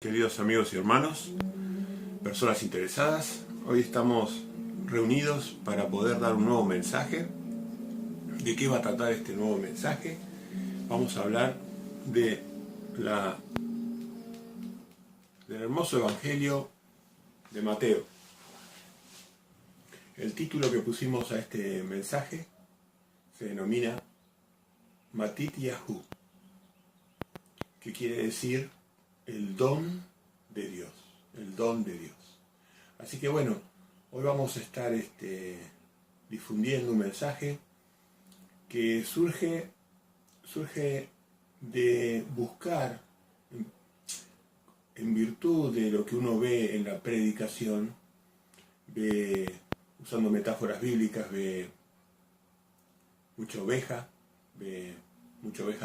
Queridos amigos y hermanos, personas interesadas, hoy estamos reunidos para poder dar un nuevo mensaje. ¿De qué va a tratar este nuevo mensaje? Vamos a hablar del hermoso Evangelio de Mateo. El título que pusimos a este mensaje se denomina Matit Yahu, que quiere decir el don de Dios, el don de Dios. Así que bueno, hoy vamos a estar difundiendo un mensaje que surge de buscar, en virtud de lo que uno ve en la predicación, usando metáforas bíblicas, ve mucha oveja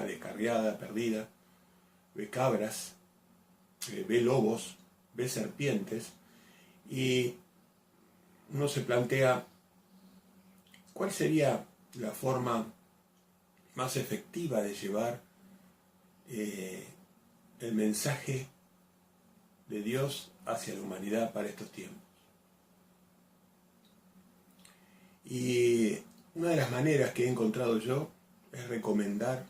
descarriada, perdida, ve cabras, ve lobos, ve serpientes, y uno se plantea cuál sería la forma más efectiva de llevar el mensaje de Dios hacia la humanidad para estos tiempos. Y una de las maneras que he encontrado yo es recomendar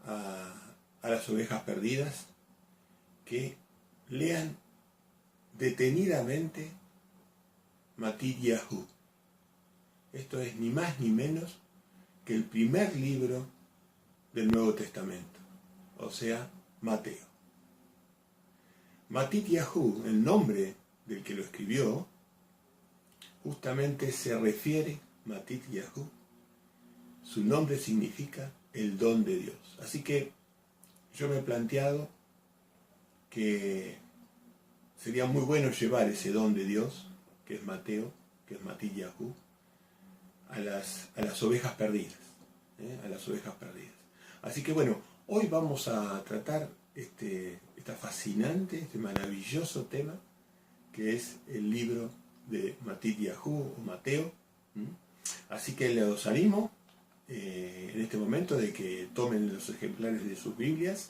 a las ovejas perdidas que lean detenidamente Matit Yahu. Esto es ni más ni menos que el primer libro del Nuevo Testamento, o sea, Mateo. Matit Yahu, el nombre del que lo escribió, justamente se refiere, Matit Yahu, su nombre significa el don de Dios. Así que yo me he planteado que sería muy bueno llevar ese don de Dios, que es Mateo, que es Matit Yahu, a las ovejas perdidas, a las ovejas perdidas. Así que bueno, hoy vamos a tratar este maravilloso tema, que es el libro de Matit Yahu o Mateo. Así que los animo en este momento de que tomen los ejemplares de sus Biblias,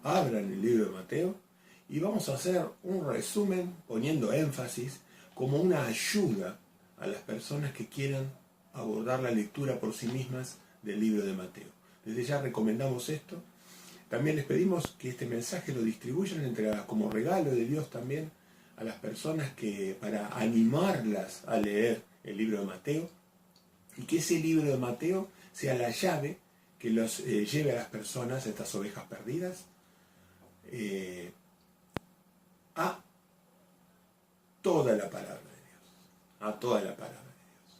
abran el libro de Mateo, y vamos a hacer un resumen poniendo énfasis como una ayuda a las personas que quieran abordar la lectura por sí mismas del libro de Mateo. Desde ya recomendamos esto. También les pedimos que este mensaje lo distribuyan como regalo de Dios también a las personas para animarlas a leer el libro de Mateo, y que ese libro de Mateo sea la llave que los lleve a las personas, a estas ovejas perdidas, a toda la palabra de Dios, a toda la palabra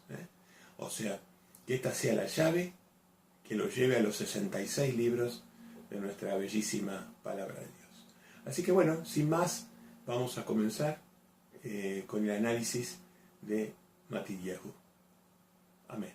de Dios. O sea, que esta sea la llave que los lleve a los 66 libros de nuestra bellísima palabra de Dios. Así que bueno, sin más, vamos a comenzar con el análisis de Matit Yahu. Amén.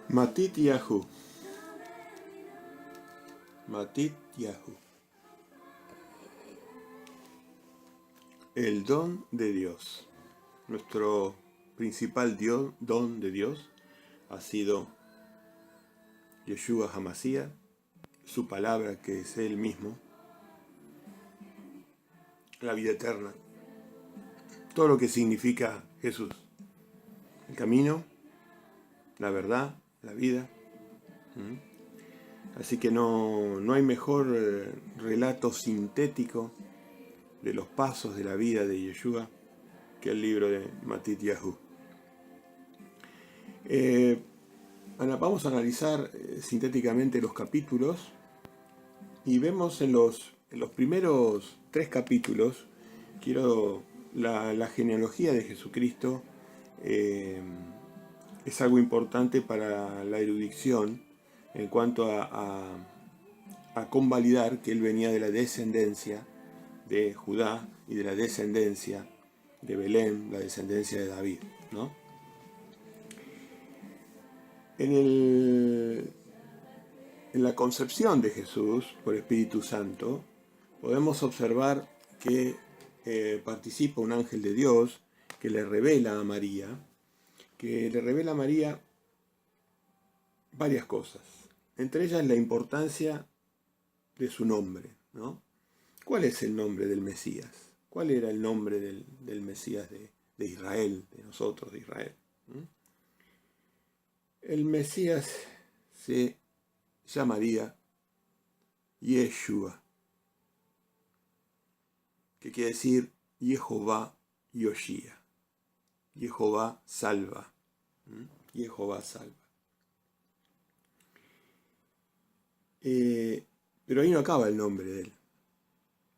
Matityahu. Matityahu. El don de Dios. Nuestro principal don de Dios ha sido Yeshua HaMashiach, su palabra que es Él mismo, la vida eterna, todo lo que significa Jesús, el camino, la verdad, la vida. Así que no hay mejor relato sintético de los pasos de la vida de Yeshua que el libro de Matityahu. Vamos a analizar sintéticamente los capítulos y vemos en los primeros 3 capítulos, la genealogía de Jesucristo es algo importante para la erudición en cuanto a convalidar que él venía de la descendencia de Judá y de la descendencia de Belén, la descendencia de David, ¿no? En la concepción de Jesús por Espíritu Santo podemos observar que participa un ángel de Dios que le revela a María, varias cosas, entre ellas la importancia de su nombre, ¿no? ¿Cuál es el nombre del Mesías? ¿Cuál era el nombre del Mesías de Israel, de nosotros, de Israel? El Mesías se llamaría Yeshua, que quiere decir Jehová Yoshia. Jehová salva. Jehová salva. Pero ahí no acaba el nombre de él.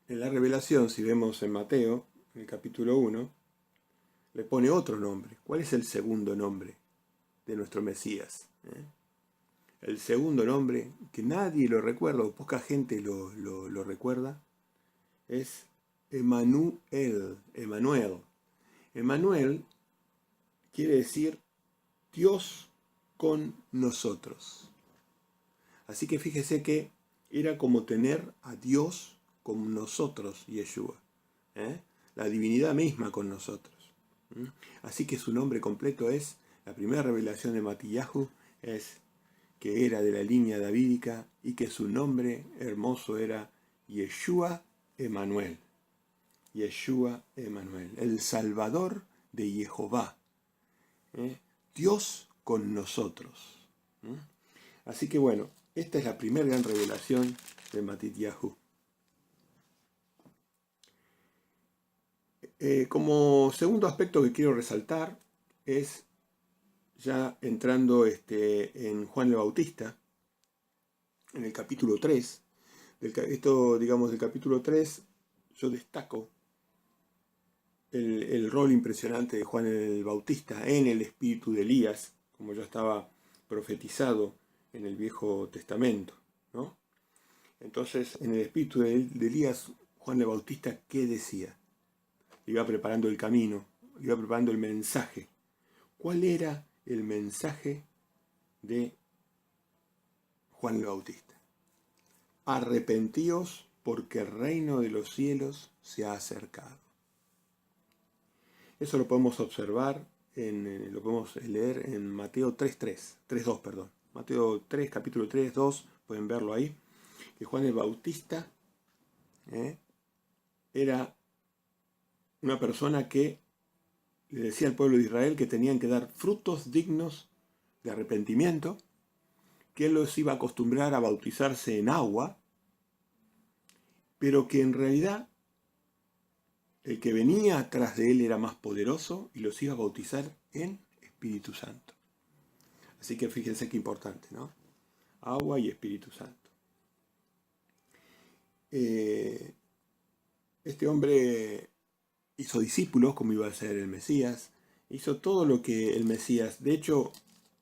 En la revelación, si vemos en Mateo, en el capítulo 1, le pone otro nombre. ¿Cuál es el segundo nombre de nuestro Mesías? El segundo nombre, que nadie lo recuerda, o poca gente lo recuerda, es Emmanuel. Emmanuel quiere decir Dios con nosotros. Así que fíjese que era como tener a Dios con nosotros, Yeshua. La divinidad misma con nosotros. Así que su nombre completo es, la primera revelación de Matityahu es que era de la línea davídica y que su nombre hermoso era Yeshua Emmanuel. Yeshua Emmanuel, el Salvador de Jehová. Dios con nosotros. Así que bueno, esta es la primera gran revelación de Matityahu. Como segundo aspecto que quiero resaltar es, ya entrando en Juan el Bautista, en el capítulo 3, del capítulo 3, yo destaco el rol impresionante de Juan el Bautista en el espíritu de Elías, como ya estaba profetizado en el Viejo Testamento, ¿no? Entonces, en el espíritu de Elías, Juan el Bautista, ¿qué decía? Iba preparando el camino, iba preparando el mensaje. ¿Cuál era el mensaje de Juan el Bautista? Arrepentíos porque el reino de los cielos se ha acercado. Eso lo podemos observar, lo podemos leer en Mateo 3.2. Mateo 3, capítulo 3, 2, pueden verlo ahí, que Juan el Bautista era una persona que le decía al pueblo de Israel que tenían que dar frutos dignos de arrepentimiento, que él los iba a acostumbrar a bautizarse en agua, pero que en realidad el que venía atrás de él era más poderoso y los iba a bautizar en Espíritu Santo. Así que fíjense qué importante, ¿no? Agua y Espíritu Santo. Este hombre hizo discípulos, como iba a ser el Mesías, hizo todo lo que el Mesías. De hecho,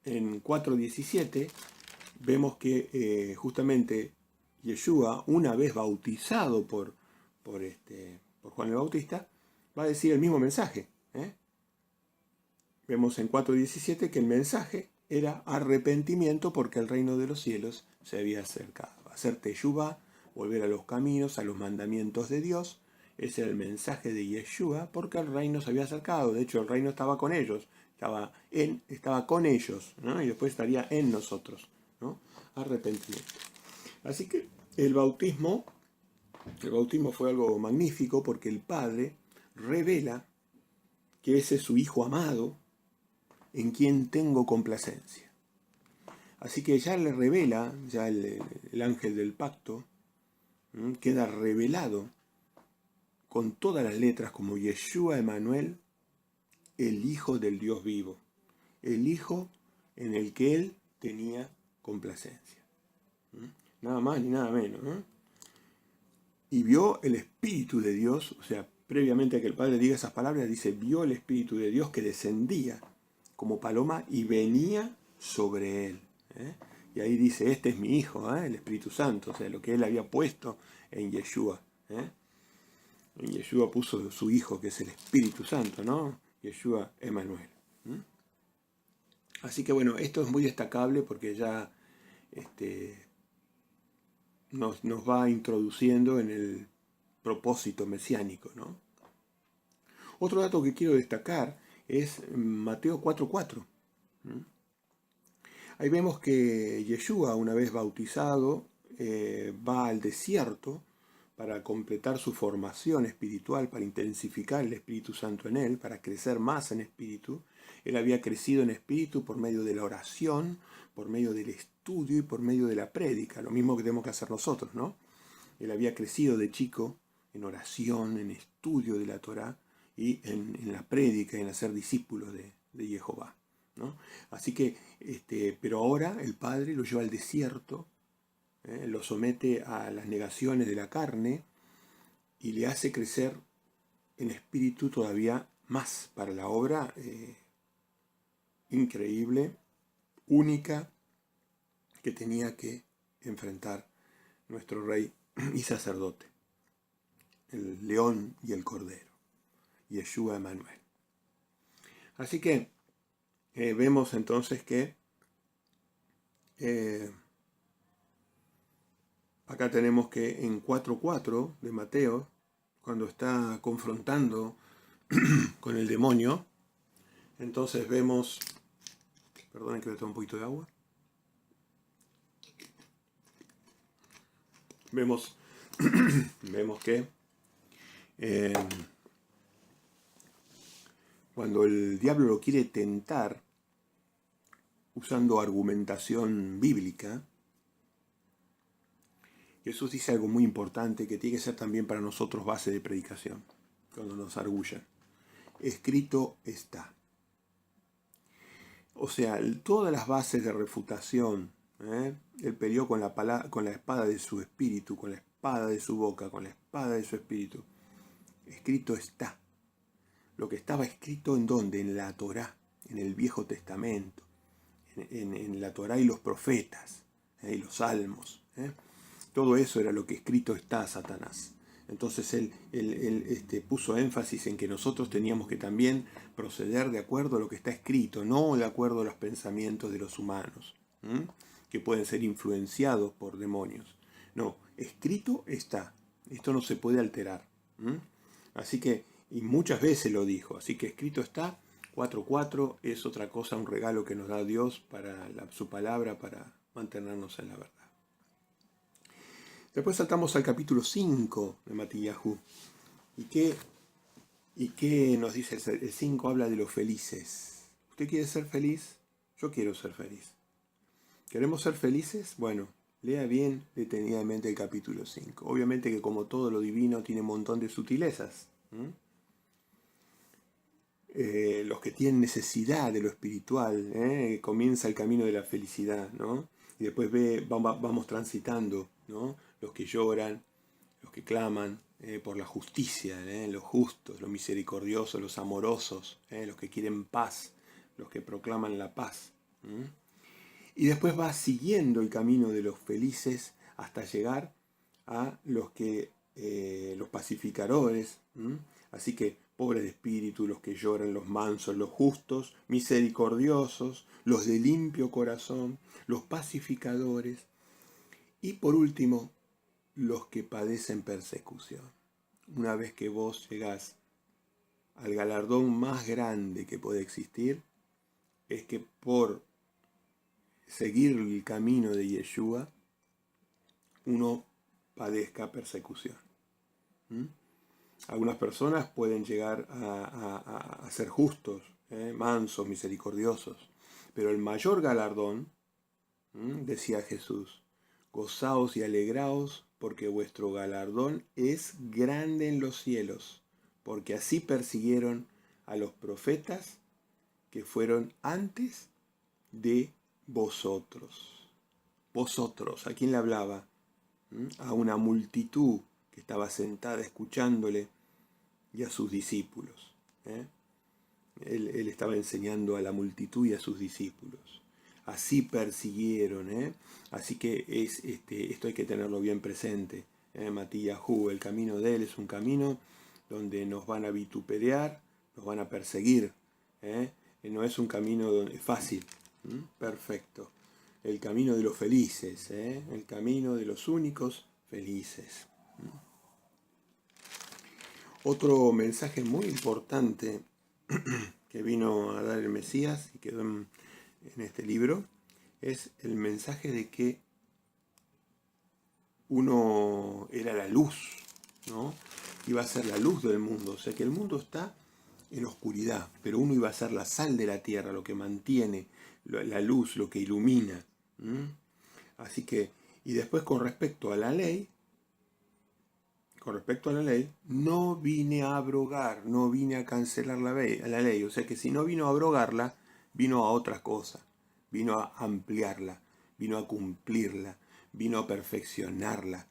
en 4.17 vemos que justamente Yeshua, una vez bautizado por Juan el Bautista, va a decir el mismo mensaje. Vemos en 4.17 que el mensaje era arrepentimiento porque el reino de los cielos se había acercado. Hacer teshuvá, volver a los caminos, a los mandamientos de Dios. Ese era el mensaje de Yeshua, porque el reino se había acercado. De hecho, el reino estaba con ellos, estaba con ellos, ¿no? Y después estaría en nosotros, ¿no? Arrepentimiento. Así que el bautismo fue algo magnífico porque el Padre revela que ese es su Hijo amado, en quien tengo complacencia. Así que ya le revela, ya el ángel del pacto, queda revelado con todas las letras como Yeshua Emanuel, el Hijo del Dios vivo, el Hijo en el que él tenía complacencia. Nada más ni nada menos. Y vio el Espíritu de Dios, o sea, previamente a que el Padre diga esas palabras, dice, vio el Espíritu de Dios que descendía como paloma y venía sobre él. Y ahí dice, este es mi Hijo, el Espíritu Santo, o sea, lo que él había puesto en Yeshua. En Yeshua puso su Hijo, que es el Espíritu Santo, ¿no? Yeshua Emanuel. Así que bueno, esto es muy destacable porque ya nos va introduciendo en el propósito mesiánico, ¿no? Otro dato que quiero destacar es Mateo 4:4. Ahí vemos que Yeshua, una vez bautizado, va al desierto para completar su formación espiritual, para intensificar el Espíritu Santo en él, para crecer más en espíritu. Él había crecido en espíritu por medio de la oración, por medio del estudio y por medio de la prédica, lo mismo que tenemos que hacer nosotros, ¿no? Él había crecido de chico en oración, en estudio de la Torá y en la prédica, en hacer discípulos de Jehová, ¿no? Así que, pero ahora el Padre lo lleva al desierto, lo somete a las negaciones de la carne y le hace crecer en espíritu todavía más para la obra increíble, única, que tenía que enfrentar nuestro Rey y sacerdote, el león y el cordero, Yeshua Emanuel. Así que vemos entonces que acá tenemos que en 4:4 de Mateo, cuando está confrontando con el demonio, entonces vemos, perdonen que voy a tomar un poquito de agua, vemos que cuando el diablo lo quiere tentar usando argumentación bíblica, Jesús dice algo muy importante que tiene que ser también para nosotros base de predicación, cuando nos argullan. Escrito está. O sea, todas las bases de refutación, él peleó con la espada de su espíritu, con la espada de su boca, con la espada de su espíritu. Escrito está. Lo que estaba escrito ¿en dónde? En la Torá, en el Viejo Testamento, en la Torá y los profetas, y los salmos. Todo eso era lo que escrito está, Satanás. Entonces él puso énfasis en que nosotros teníamos que también proceder de acuerdo a lo que está escrito, no de acuerdo a los pensamientos de los humanos, que pueden ser influenciados por demonios. No, escrito está. Esto no se puede alterar. Así que, y muchas veces lo dijo, así que escrito está. 4:4 es otra cosa, un regalo que nos da Dios para su palabra, para mantenernos en la verdad. Después saltamos al capítulo 5 de Matillahu. ¿Y qué nos dice el 5? Habla de los felices. ¿Usted quiere ser feliz? Yo quiero ser feliz. ¿Queremos ser felices? Bueno, lea bien detenidamente el capítulo 5. Obviamente que como todo lo divino tiene un montón de sutilezas. Los que tienen necesidad de lo espiritual, comienza el camino de la felicidad, ¿no? Y después vamos transitando, ¿no? Los que lloran, los que claman por la justicia, los justos, los misericordiosos, los amorosos, los que quieren paz, los que proclaman la paz. Y después va siguiendo el camino de los felices hasta llegar a los pacificadores. Así que pobres de espíritu, los que lloran, los mansos, los justos, misericordiosos, los de limpio corazón, los pacificadores y por último, los que padecen persecución. Una vez que vos llegás al galardón más grande que puede existir, es que por seguir el camino de Yeshua, uno padezca persecución. Algunas personas pueden llegar a ser justos, mansos, misericordiosos, pero el mayor galardón, decía Jesús, gozaos y alegraos porque vuestro galardón es grande en los cielos, porque así persiguieron a los profetas que fueron antes de vosotros. Vosotros, ¿a quién le hablaba? A una multitud que estaba sentada escuchándole y a sus discípulos. Él estaba enseñando a la multitud y a sus discípulos. Así persiguieron, así que esto hay que tenerlo bien presente. Matíyahu, el camino de él es un camino donde nos van a vituperar, nos van a perseguir. No es un camino fácil, perfecto. El camino de los felices, el camino de los únicos felices. Otro mensaje muy importante que vino a dar el Mesías y quedó en este libro es el mensaje de que uno era la luz, ¿no? Iba a ser la luz del mundo, o sea que el mundo está en oscuridad, pero uno iba a ser la sal de la tierra, lo que mantiene la luz, lo que ilumina. Así que, y después con respecto a la ley, no vine a abrogar, no vine a cancelar la ley. O sea que si no vino a abrogarla, vino a otra cosa. Vino a ampliarla, vino a cumplirla, vino a perfeccionarla.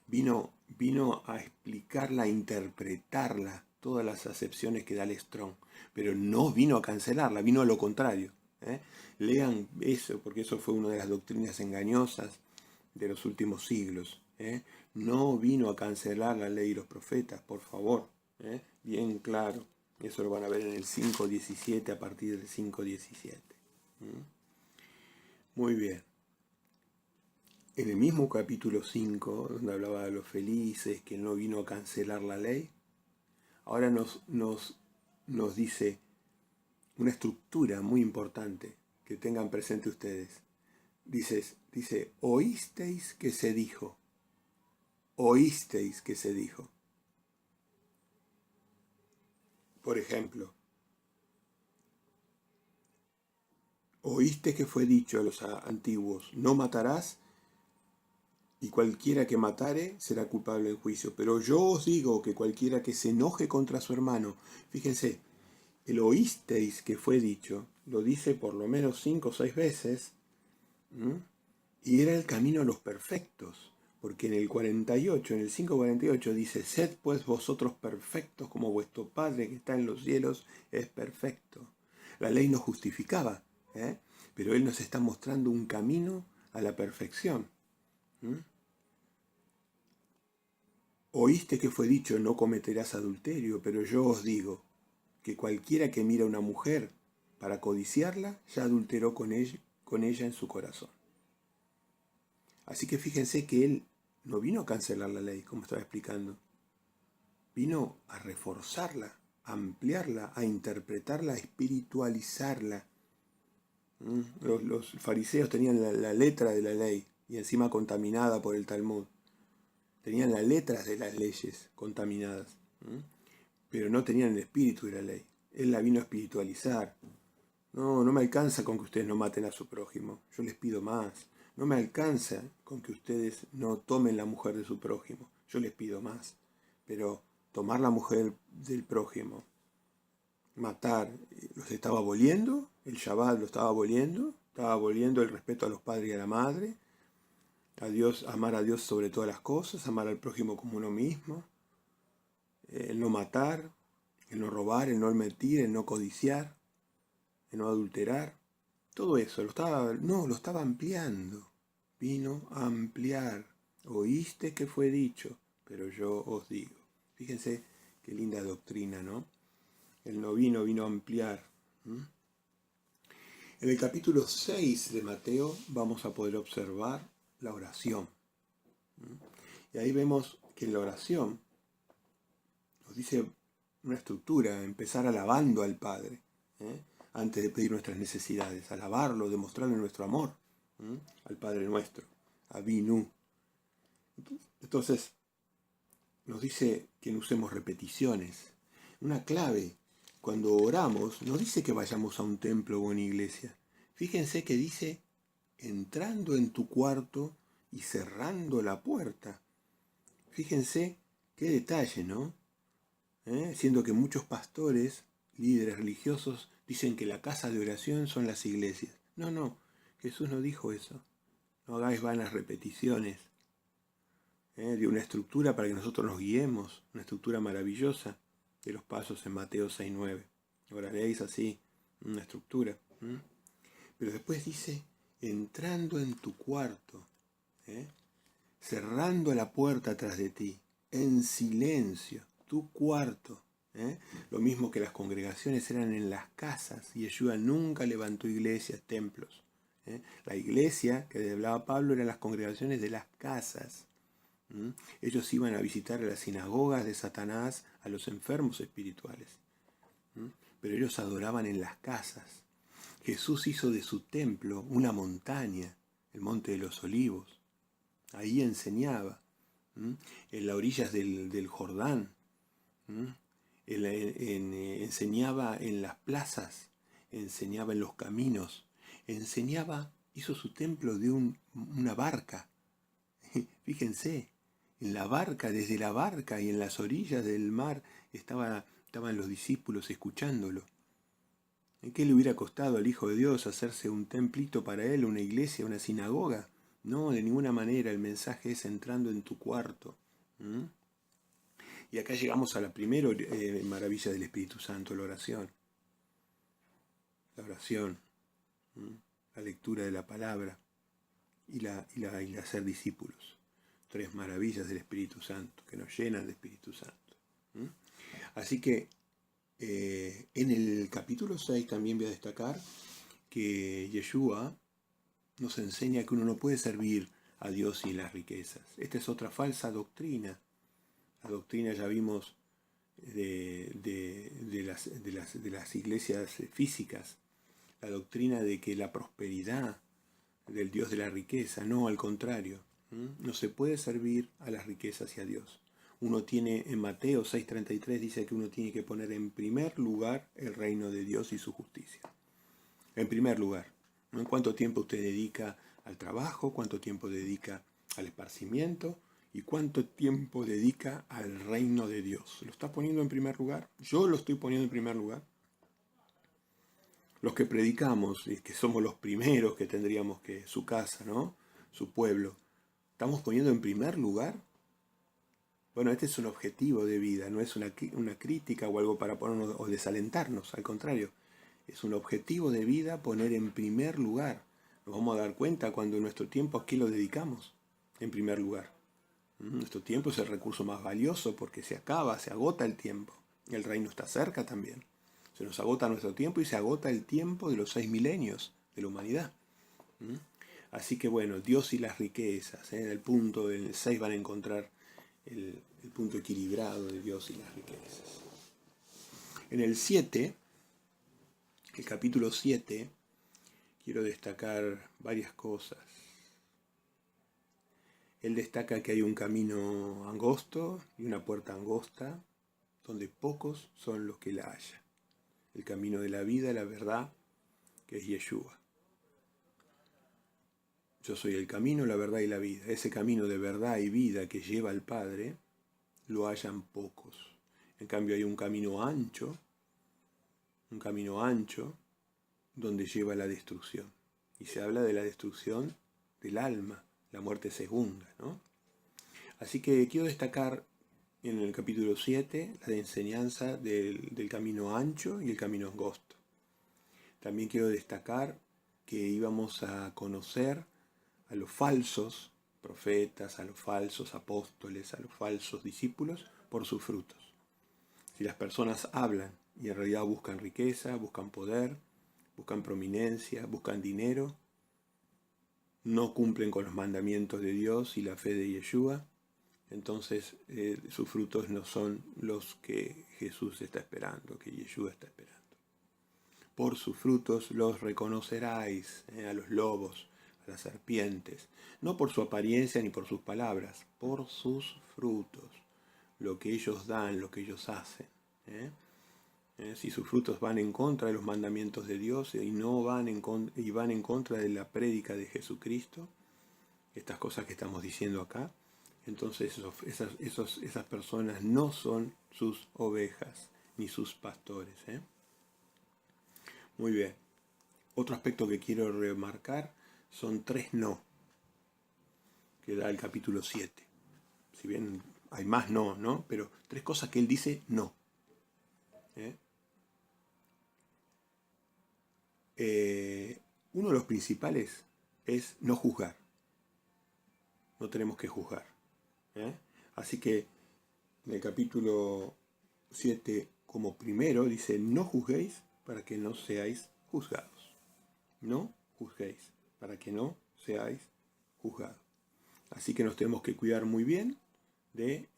Vino a explicarla, a interpretarla, todas las acepciones que da el Strong. Pero no vino a cancelarla, vino a lo contrario. Lean eso, porque eso fue una de las doctrinas engañosas de los últimos siglos. No vino a cancelar la ley y los profetas, por favor. Bien claro. Eso lo van a ver en el 5.17, a partir del 5.17. Muy bien. En el mismo capítulo 5, donde hablaba de los felices, que no vino a cancelar la ley, ahora nos dice una estructura muy importante que tengan presente ustedes. Dice, oísteis que se dijo. Oísteis que se dijo. Por ejemplo, oíste que fue dicho a los antiguos, no matarás, y cualquiera que matare será culpable en juicio. Pero yo os digo que cualquiera que se enoje contra su hermano, fíjense, el oísteis que fue dicho, lo dice por lo menos 5 o 6 veces, y era el camino a los perfectos. Porque en el 48, en el 5.48 dice, sed pues vosotros perfectos como vuestro Padre que está en los cielos es perfecto. La ley nos justificaba, pero Él nos está mostrando un camino a la perfección. Oíste que fue dicho, no cometerás adulterio, pero yo os digo que cualquiera que mira a una mujer para codiciarla, ya adulteró con ella en su corazón. Así que fíjense que Él no vino a cancelar la ley, como estaba explicando. Vino a reforzarla, a ampliarla, a interpretarla, a espiritualizarla. Los fariseos tenían la letra de la ley y encima contaminada por el Talmud. Tenían las letras de las leyes contaminadas, pero no tenían el espíritu de la ley. Él la vino a espiritualizar. No me alcanza con que ustedes no maten a su prójimo. Yo les pido más. No me alcanza con que ustedes no tomen la mujer de su prójimo. Yo les pido más. Pero tomar la mujer del prójimo, matar, ¿los estaba aboliendo? ¿El Shabbat lo estaba aboliendo? ¿Estaba aboliendo el respeto a los padres y a la madre? A Dios, amar a Dios sobre todas las cosas, amar al prójimo como uno mismo, el no matar, el no robar, el no mentir, el no codiciar, el no adulterar. Todo eso lo estaba ampliando. Vino a ampliar. Oíste que fue dicho, pero yo os digo. Fíjense qué linda doctrina, ¿no? El no vino a ampliar. En el capítulo 6 de Mateo vamos a poder observar la oración. Y ahí vemos que en la oración nos dice una estructura, empezar alabando al Padre, antes de pedir nuestras necesidades, alabarlo, demostrarle nuestro amor al Padre nuestro, a Vinu. Entonces, nos dice que no usemos repeticiones. Una clave, cuando oramos, no dice que vayamos a un templo o una iglesia. Fíjense que dice, entrando en tu cuarto y cerrando la puerta. Fíjense qué detalle, ¿no? Siendo que muchos pastores, líderes religiosos, dicen que la casa de oración son las iglesias. No, Jesús no dijo eso. No hagáis vanas repeticiones. De una estructura para que nosotros nos guiemos, una estructura maravillosa de los pasos en Mateo 6:9. Oraréis así, una estructura. Pero después dice, entrando en tu cuarto, cerrando la puerta tras de ti, en silencio, tu cuarto. Lo mismo que las congregaciones eran en las casas, y Yeshua nunca levantó iglesias, templos. La iglesia que hablaba Pablo eran las congregaciones de las casas. Ellos iban a visitar a las sinagogas de Satanás, a los enfermos espirituales. Pero ellos adoraban en las casas. Jesús hizo de su templo una montaña, el Monte de los Olivos. Ahí enseñaba, en las orillas del Jordán. Enseñaba en las plazas, enseñaba en los caminos, hizo su templo de una barca. Fíjense, en la barca, desde la barca y en las orillas del mar estaban los discípulos escuchándolo. ¿En qué le hubiera costado al Hijo de Dios hacerse un templito para él, una iglesia, una sinagoga? No, de ninguna manera. El mensaje es entrando en tu cuarto. Y acá llegamos a la primera maravilla del Espíritu Santo, la oración. La oración, la lectura de la palabra y hacer discípulos. 3 maravillas del Espíritu Santo, que nos llenan de Espíritu Santo. Así que en el capítulo 6 también voy a destacar que Yeshua nos enseña que uno no puede servir a Dios sin las riquezas. Esta es otra falsa doctrina. La doctrina ya vimos de las iglesias físicas, la doctrina de que la prosperidad del Dios de la riqueza, no, al contrario. No se puede servir a las riquezas y a Dios. Uno tiene, en Mateo 6:33 dice que uno tiene que poner en primer lugar el reino de Dios y su justicia. En primer lugar. ¿No? ¿En cuánto tiempo usted dedica al trabajo? ¿Cuánto tiempo dedica al esparcimiento? ¿Y cuánto tiempo dedica al reino de Dios? ¿Lo está poniendo en primer lugar? Yo lo estoy poniendo en primer lugar. Los que predicamos, y que somos los primeros que tendríamos que, su casa, ¿no? Su pueblo, ¿estamos poniendo en primer lugar? Bueno, este es un objetivo de vida, no es una crítica o algo para ponernos o desalentarnos, al contrario. Es un objetivo de vida poner en primer lugar. Nos vamos a dar cuenta cuando nuestro tiempo a qué lo dedicamos en primer lugar. Nuestro tiempo es el recurso más valioso porque se agota el tiempo. El reino está cerca también. Se nos agota nuestro tiempo y se agota el tiempo de los 6 milenios de la humanidad. Así que bueno, Dios y las riquezas. En el punto del 6 van a encontrar el punto equilibrado de Dios y las riquezas. En el 7, el capítulo 7, quiero destacar varias cosas. Él destaca que hay un camino angosto y una puerta angosta, donde pocos son los que la hallan. El camino de la vida, la verdad, que es Yeshua. Yo soy el camino, la verdad y la vida. Ese camino de verdad y vida que lleva al Padre, lo hallan pocos. En cambio hay un camino ancho donde lleva la destrucción. Y se habla de la destrucción del alma, la muerte segunda, ¿no? Así que quiero destacar en el capítulo 7 la enseñanza del camino ancho y el camino angosto. También quiero destacar que íbamos a conocer a los falsos profetas, a los falsos apóstoles, a los falsos discípulos por sus frutos. Si las personas hablan y en realidad buscan riqueza, buscan poder, buscan prominencia, buscan dinero, no cumplen con los mandamientos de Dios y la fe de Yeshua, entonces sus frutos no son los que Jesús está esperando, que Yeshua está esperando. Por sus frutos los reconoceráis, a los lobos, a las serpientes, no por su apariencia ni por sus palabras, por sus frutos, lo que ellos dan, lo que ellos hacen. Si sus frutos van en contra de los mandamientos de Dios y van en contra de la prédica de Jesucristo, estas cosas que estamos diciendo acá, entonces esas personas no son sus ovejas ni sus pastores. Muy bien. Otro aspecto que quiero remarcar son 3 no que da el capítulo 7. Si bien hay más no, ¿no? Pero 3 cosas que él dice no. Uno de los principales es no juzgar. No tenemos que juzgar. Así que en el capítulo 7, como primero, dice: no juzguéis para que no seáis juzgados. No juzguéis para que no seáis juzgados. Así que nos tenemos que cuidar muy bien de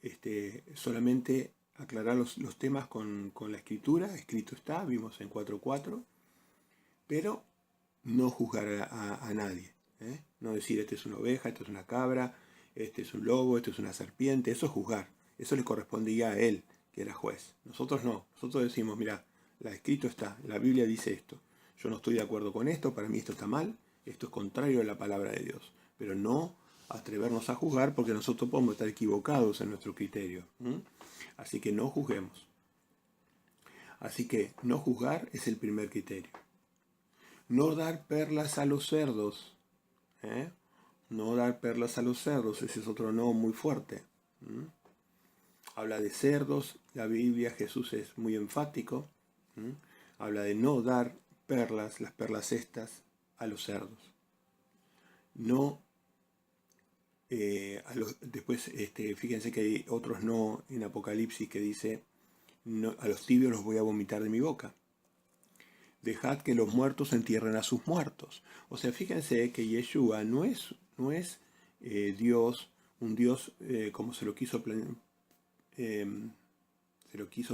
solamente aclarar los temas con la escritura. Escrito está, vimos en 4.4, pero no juzgar a nadie. No decir: este es una oveja, esto es una cabra, este es un lobo, esto es una serpiente. Eso es juzgar. Eso le correspondía a él, que era juez. Nosotros no. Nosotros decimos: mira, la escrito está, la Biblia dice esto. Yo no estoy de acuerdo con esto, para mí esto está mal, esto es contrario a la palabra de Dios. Pero no atrevernos a juzgar, porque nosotros podemos estar equivocados en nuestro criterio. Así que no juzguemos. Así que no juzgar es el primer criterio. No dar perlas a los cerdos. No dar perlas a los cerdos, ese es otro no muy fuerte. Habla de cerdos, la Biblia, Jesús es muy enfático. Habla de no dar perlas, las perlas estas, a los cerdos. No, después fíjense que hay otros no en Apocalipsis que dice: no, a los tibios los voy a vomitar de mi boca. Dejad que los muertos entierren a sus muertos. O sea, fíjense que Yeshua no es Dios, un Dios como se lo quiso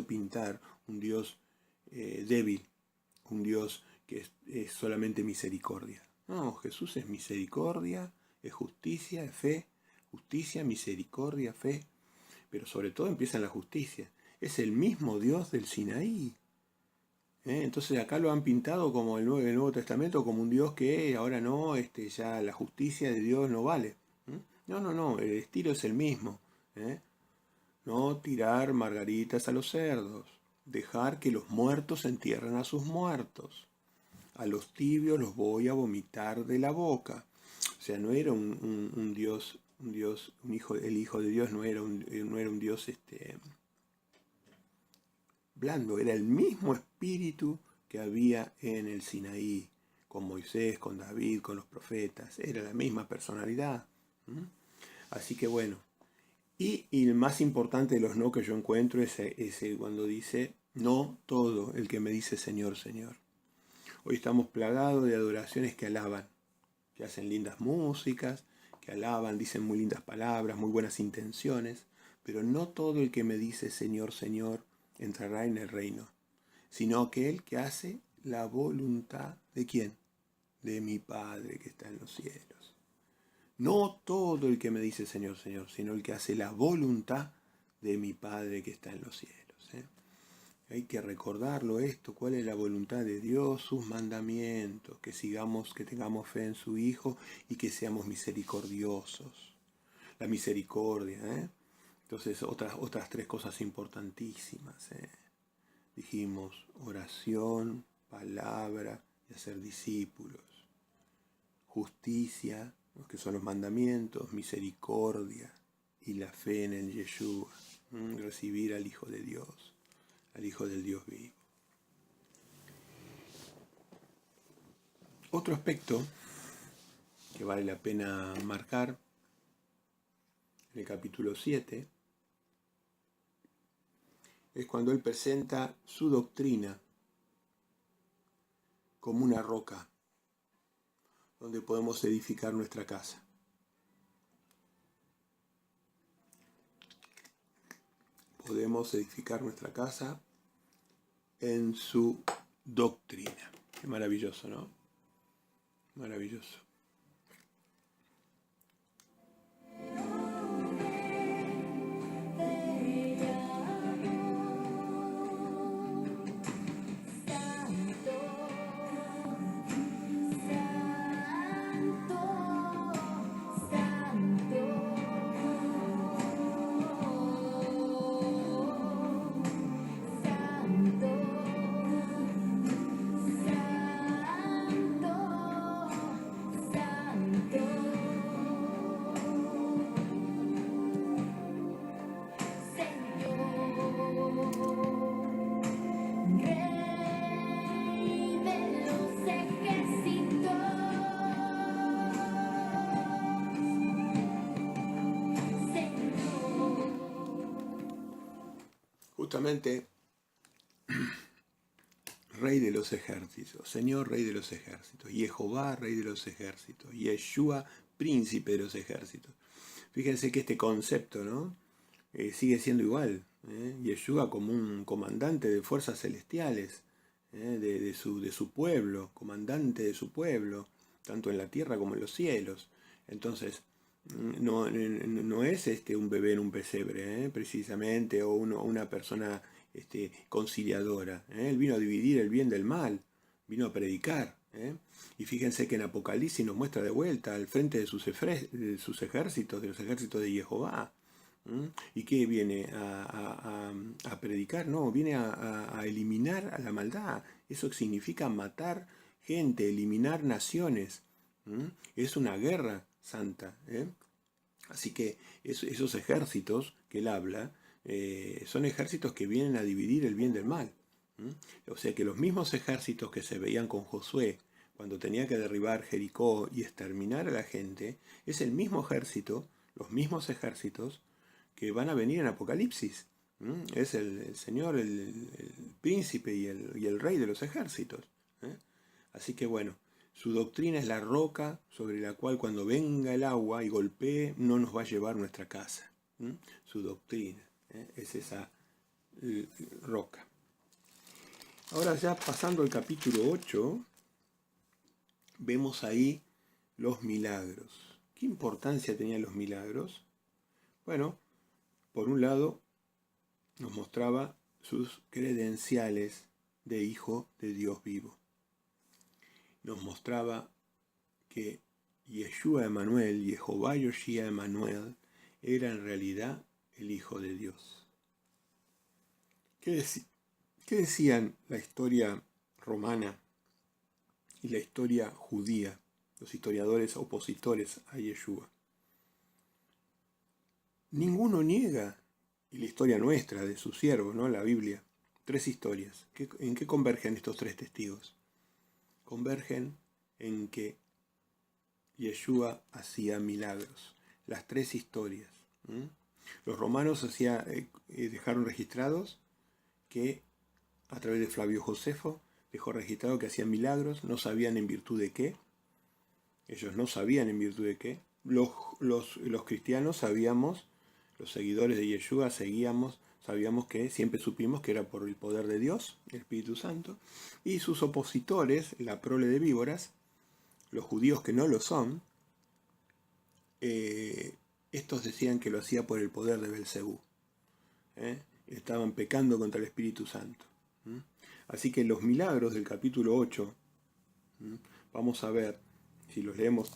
pintar, un Dios débil, un Dios que es solamente misericordia. No, Jesús es misericordia, es justicia, es fe, justicia, misericordia, fe, pero sobre todo empieza en la justicia. Es el mismo Dios del Sinaí. Entonces acá lo han pintado como el Nuevo Testamento, como un Dios que ahora no, ya la justicia de Dios no vale. No, el estilo es el mismo. No tirar margaritas a los cerdos, dejar que los muertos entierren a sus muertos. A los tibios los voy a vomitar de la boca. O sea, no era un Dios, el Hijo de Dios no era un Dios blando, era el mismo espíritu que había en el Sinaí, con Moisés, con David, con los profetas, era la misma personalidad. Así que bueno, y el más importante de los no que yo encuentro es cuando dice: no todo el que me dice Señor, Señor. Hoy estamos plagados de adoraciones que alaban, que hacen lindas músicas, que alaban, dicen muy lindas palabras, muy buenas intenciones, pero no todo el que me dice Señor, Señor entrará en el reino, sino aquel que hace la voluntad ¿de quién? De mi Padre que está en los cielos. No todo el que me dice Señor, Señor, sino el que hace la voluntad de mi Padre que está en los cielos. Hay que recordarlo esto, cuál es la voluntad de Dios, sus mandamientos, que tengamos fe en su Hijo y que seamos misericordiosos. La misericordia, Entonces, otras 3 cosas importantísimas. Dijimos: oración, palabra y hacer discípulos. Justicia, que son los mandamientos, misericordia y la fe en el Yeshua. Recibir al Hijo de Dios, al Hijo del Dios vivo. Otro aspecto que vale la pena marcar en el capítulo 7 es cuando él presenta su doctrina como una roca donde podemos edificar nuestra casa. Podemos edificar nuestra casa en su doctrina. Qué maravilloso, ¿no? Maravilloso. Justamente, Rey de los ejércitos, Señor Rey de los ejércitos, Jehová Rey de los ejércitos, Yeshua Príncipe de los ejércitos. Fíjense que este concepto, ¿no? Sigue siendo igual. Yeshua como un comandante de fuerzas celestiales, de su pueblo, comandante de su pueblo, tanto en la tierra como en los cielos. Entonces, no es un bebé en un pesebre, precisamente, o una persona conciliadora. Él vino a dividir el bien del mal, vino a predicar. Y fíjense que en Apocalipsis nos muestra de vuelta al frente de sus ejércitos, de los ejércitos de Jehová. ¿Y qué viene a predicar? No, viene a eliminar a la maldad. Eso significa matar gente, eliminar naciones. Es una guerra santa. Así que esos ejércitos que él habla son ejércitos que vienen a dividir el bien del mal. O sea que los mismos ejércitos que se veían con Josué cuando tenía que derribar Jericó y exterminar a la gente, es el mismo ejército, los mismos ejércitos que van a venir en Apocalipsis. Es el Señor, el príncipe y el rey de los ejércitos. Así que bueno, su doctrina es la roca sobre la cual cuando venga el agua y golpee no nos va a llevar nuestra casa. Su doctrina es esa roca. Ahora ya pasando al capítulo 8, vemos ahí los milagros. ¿Qué importancia tenían los milagros? Bueno, por un lado nos mostraba sus credenciales de hijo de Dios vivo. Nos mostraba que Yeshua Emanuel, Jehová Yoshia Emanuel, era en realidad el Hijo de Dios. ¿Qué decían la historia romana y la historia judía, los historiadores opositores a Yeshua? Ninguno niega, y la historia nuestra de su siervo, ¿no? La Biblia, 3 historias. ¿En qué convergen estos 3 testigos? Convergen en que Yeshua hacía milagros. Las 3 historias. Los romanos dejaron registrados que a través de Flavio Josefo dejó registrado que hacían milagros, no sabían en virtud de qué. Ellos no sabían en virtud de qué. Los cristianos sabíamos, los seguidores de Yeshua sabíamos que siempre supimos que era por el poder de Dios, el Espíritu Santo, y sus opositores, la prole de víboras, los judíos que no lo son, estos decían que lo hacía por el poder de Belcebú. Estaban pecando contra el Espíritu Santo. Así que los milagros del capítulo 8, vamos a ver, si los leemos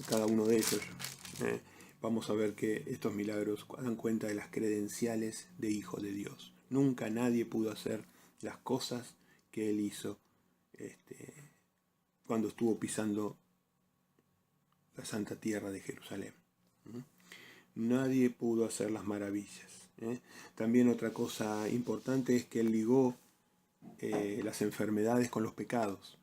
cada uno de ellos, vamos a ver que estos milagros dan cuenta de las credenciales de Hijo de Dios. Nunca nadie pudo hacer las cosas que él hizo cuando estuvo pisando la santa tierra de Jerusalén. Nadie pudo hacer las maravillas. También otra cosa importante es que él ligó las enfermedades con los pecados.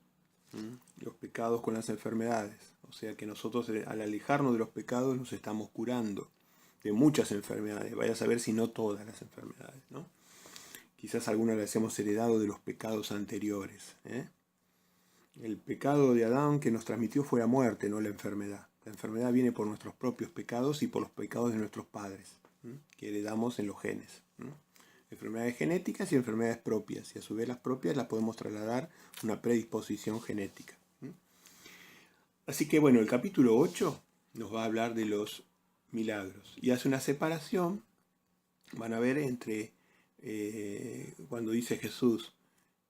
Los pecados con las enfermedades. O sea que nosotros al alejarnos de los pecados nos estamos curando de muchas enfermedades. Vaya a saber si no todas las enfermedades, ¿no? Quizás algunas las hemos heredado de los pecados anteriores. El pecado de Adán que nos transmitió fue la muerte, no la enfermedad. La enfermedad viene por nuestros propios pecados y por los pecados de nuestros padres, que heredamos en los genes. Enfermedades genéticas y enfermedades propias. Y a su vez las propias las podemos trasladar a una predisposición genética. Así que bueno, el capítulo 8 nos va a hablar de los milagros. Y hace una separación, van a ver, entre cuando dice Jesús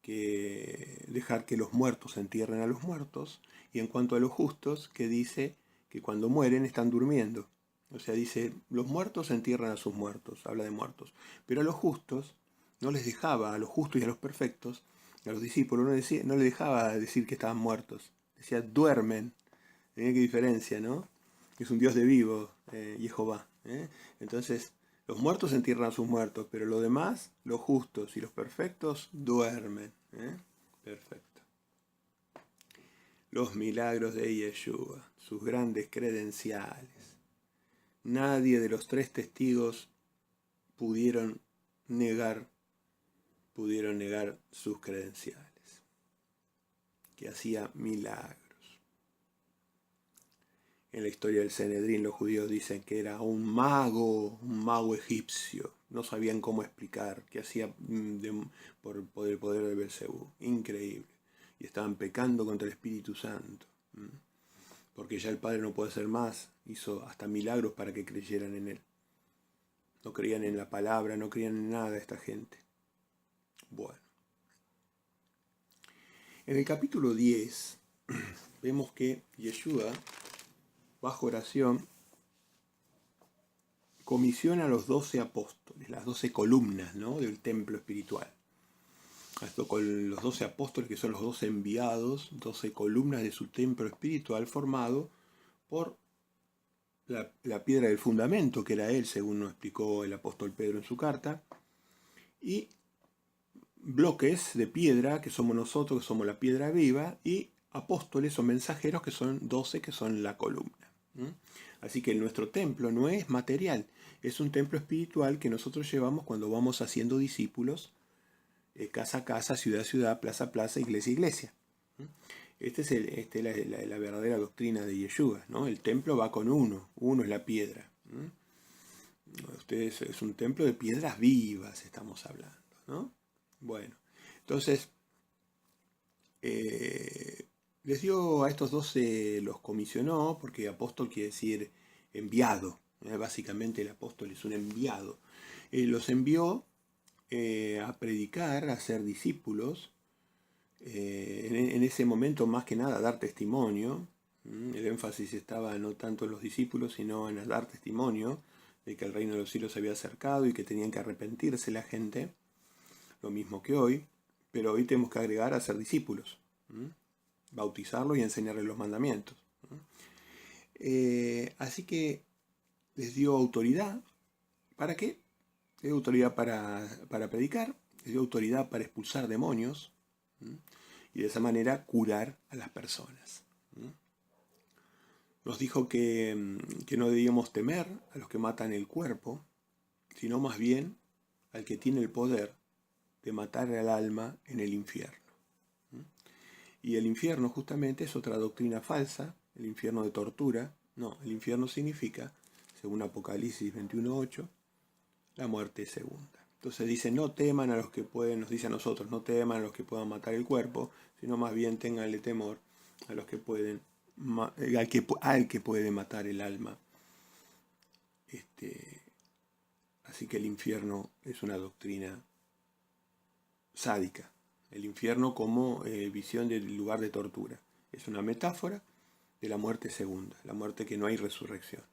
que dejar que los muertos entierren a los muertos, y en cuanto a los justos, que dice que cuando mueren están durmiendo. O sea, dice, los muertos entierran a sus muertos, habla de muertos. Pero a los justos no les dejaba, a los justos y a los perfectos, a los discípulos no les dejaba decir que estaban muertos. Decía, duermen. Qué diferencia, ¿no? Es un Dios de vivo, Jehová. Entonces, los muertos entierran a sus muertos, pero lo demás, los justos y los perfectos, duermen. Perfecto. Los milagros de Yeshua, sus grandes credenciales. Nadie de los 3 testigos pudieron negar sus credenciales, que hacía milagros. En la historia del Sanedrín los judíos dicen que era un mago egipcio. No sabían cómo explicar, que hacía por el poder de Belcebú. Increíble. Y estaban pecando contra el Espíritu Santo. Porque ya el Padre no puede hacer más. Hizo hasta milagros para que creyeran en Él. No creían en la palabra, no creían en nada esta gente. Bueno. En el capítulo 10 vemos que Yeshua, bajo oración, comisiona a los 12 apóstoles, las 12 columnas, ¿no?, del templo espiritual. Esto con los 12 apóstoles, que son los 12 enviados, 12 columnas de su templo espiritual, formado por la piedra del fundamento, que era él, según nos explicó el apóstol Pedro en su carta, y bloques de piedra, que somos nosotros, que somos la piedra viva, y apóstoles o mensajeros, que son 12, que son la columna. Así que nuestro templo no es material, es un templo espiritual que nosotros llevamos cuando vamos haciendo discípulos, casa a casa, ciudad a ciudad, plaza a plaza, iglesia a iglesia. Esta es la verdadera doctrina de Yeshua, ¿no? El templo va con uno es la piedra. Ustedes es un templo de piedras vivas, estamos hablando, ¿no? Bueno, entonces les dio a estos 12, los comisionó, porque apóstol quiere decir enviado. Básicamente el apóstol es un enviado. Los envió a predicar, a ser discípulos. En ese momento, más que nada, a dar testimonio. El énfasis estaba no tanto en los discípulos, sino en dar testimonio de que el reino de los cielos se había acercado y que tenían que arrepentirse la gente. Lo mismo que hoy, pero hoy tenemos que agregar a ser discípulos. Bautizarlos y enseñarles los mandamientos. Así que les dio autoridad. ¿Para qué? Les dio autoridad para predicar, les dio autoridad para expulsar demonios y de esa manera curar a las personas. Nos dijo que no debíamos temer a los que matan el cuerpo, sino más bien al que tiene el poder de matar al alma en el infierno. Y el infierno justamente es otra doctrina falsa, el infierno de tortura. No, el infierno significa, según Apocalipsis 21:8, la muerte segunda. Entonces dice, no teman a los que pueden, nos dice a nosotros, no teman a los que puedan matar el cuerpo, sino más bien tenganle temor a los que pueden, al que puede matar el alma. Así que el infierno es una doctrina sádica. El infierno como visión del lugar de tortura. Es una metáfora de la muerte segunda, la muerte que no hay resurrección.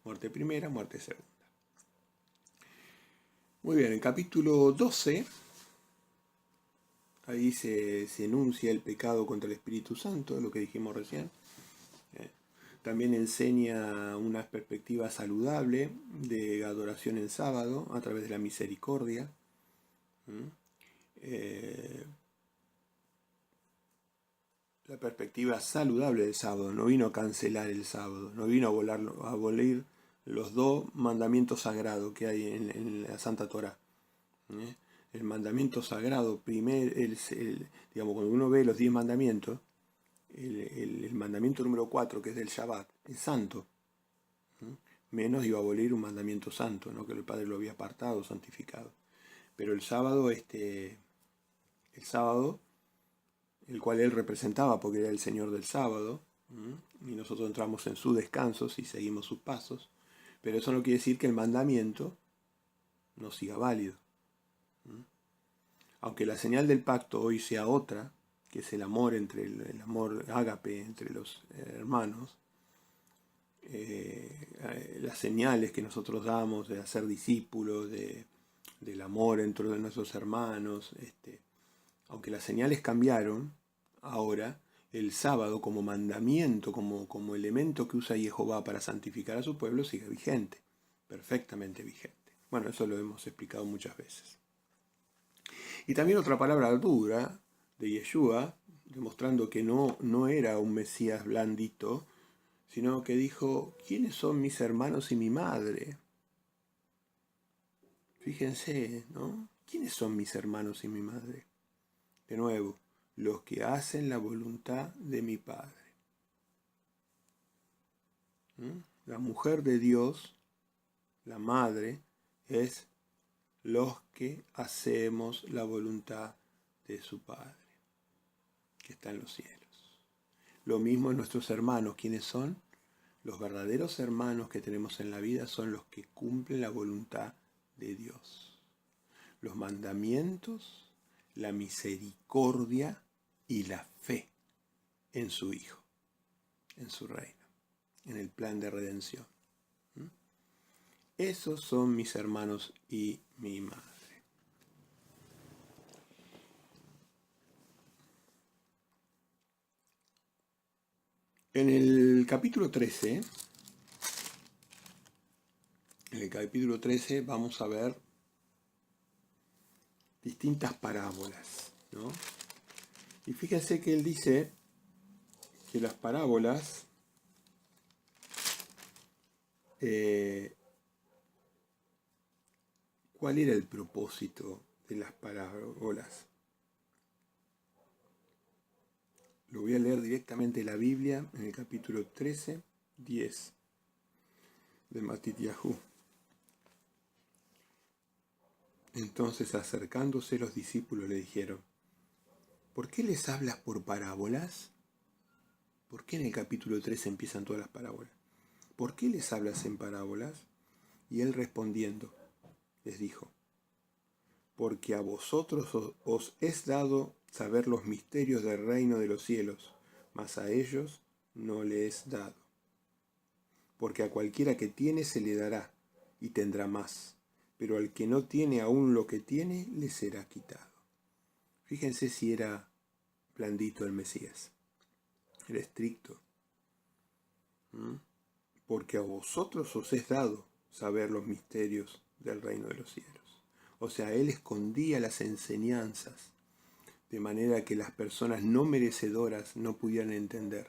Muerte primera, muerte segunda. Muy bien, en capítulo 12, ahí se enuncia el pecado contra el Espíritu Santo, lo que dijimos recién. También enseña una perspectiva saludable de adoración en sábado a través de la misericordia. La perspectiva saludable del sábado, no vino a cancelar el sábado, no vino a abolir los 2 mandamientos sagrados que hay en la Santa Torá. el mandamiento sagrado, digamos, cuando uno ve los 10 mandamientos, el mandamiento número 4, que es del Shabbat, es santo. Menos iba a abolir un mandamiento santo, ¿no? Que el Padre lo había apartado, santificado. Pero el sábado, el cual él representaba porque era el Señor del sábado, y nosotros entramos en su descanso si seguimos sus pasos, pero eso no quiere decir que el mandamiento no siga válido. Aunque la señal del pacto hoy sea otra, que es el amor el amor ágape entre los hermanos, las señales que nosotros damos de hacer discípulos, del amor entre nuestros hermanos, aunque las señales cambiaron, ahora el sábado como mandamiento, como elemento que usa Jehová para santificar a su pueblo, sigue vigente, perfectamente vigente. Bueno, eso lo hemos explicado muchas veces. Y también otra palabra dura de Yeshua, demostrando que no era un Mesías blandito, sino que dijo, ¿quiénes son mis hermanos y mi madre? Fíjense, ¿no? ¿Quiénes son mis hermanos y mi madre? De nuevo, los que hacen la voluntad de mi Padre. La mujer de Dios, la madre, es los que hacemos la voluntad de su Padre, que está en los cielos. Lo mismo en nuestros hermanos. ¿Quiénes son? Los verdaderos hermanos que tenemos en la vida son los que cumplen la voluntad de Dios. Los mandamientos, la misericordia y la fe en su Hijo, en su reino, en el plan de redención. Esos son mis hermanos y mi madre. En el capítulo 13, vamos a ver distintas parábolas, ¿no? Y fíjense que él dice que las parábolas ¿cuál era el propósito de las parábolas? Lo voy a leer directamente de la Biblia en el capítulo 13, 10 de Matityahu. Entonces, acercándose los discípulos, le dijeron, ¿por qué les hablas por parábolas? ¿Por qué en el capítulo 13 empiezan todas las parábolas? ¿Por qué les hablas en parábolas? Y él respondiendo, les dijo, porque a vosotros os es dado saber los misterios del reino de los cielos, mas a ellos no le es dado. Porque a cualquiera que tiene se le dará, y tendrá más, pero al que no tiene aún lo que tiene, le será quitado. Fíjense si era blandito el Mesías, era estricto. Porque a vosotros os es dado saber los misterios del reino de los cielos. O sea, él escondía las enseñanzas, de manera que las personas no merecedoras no pudieran entender.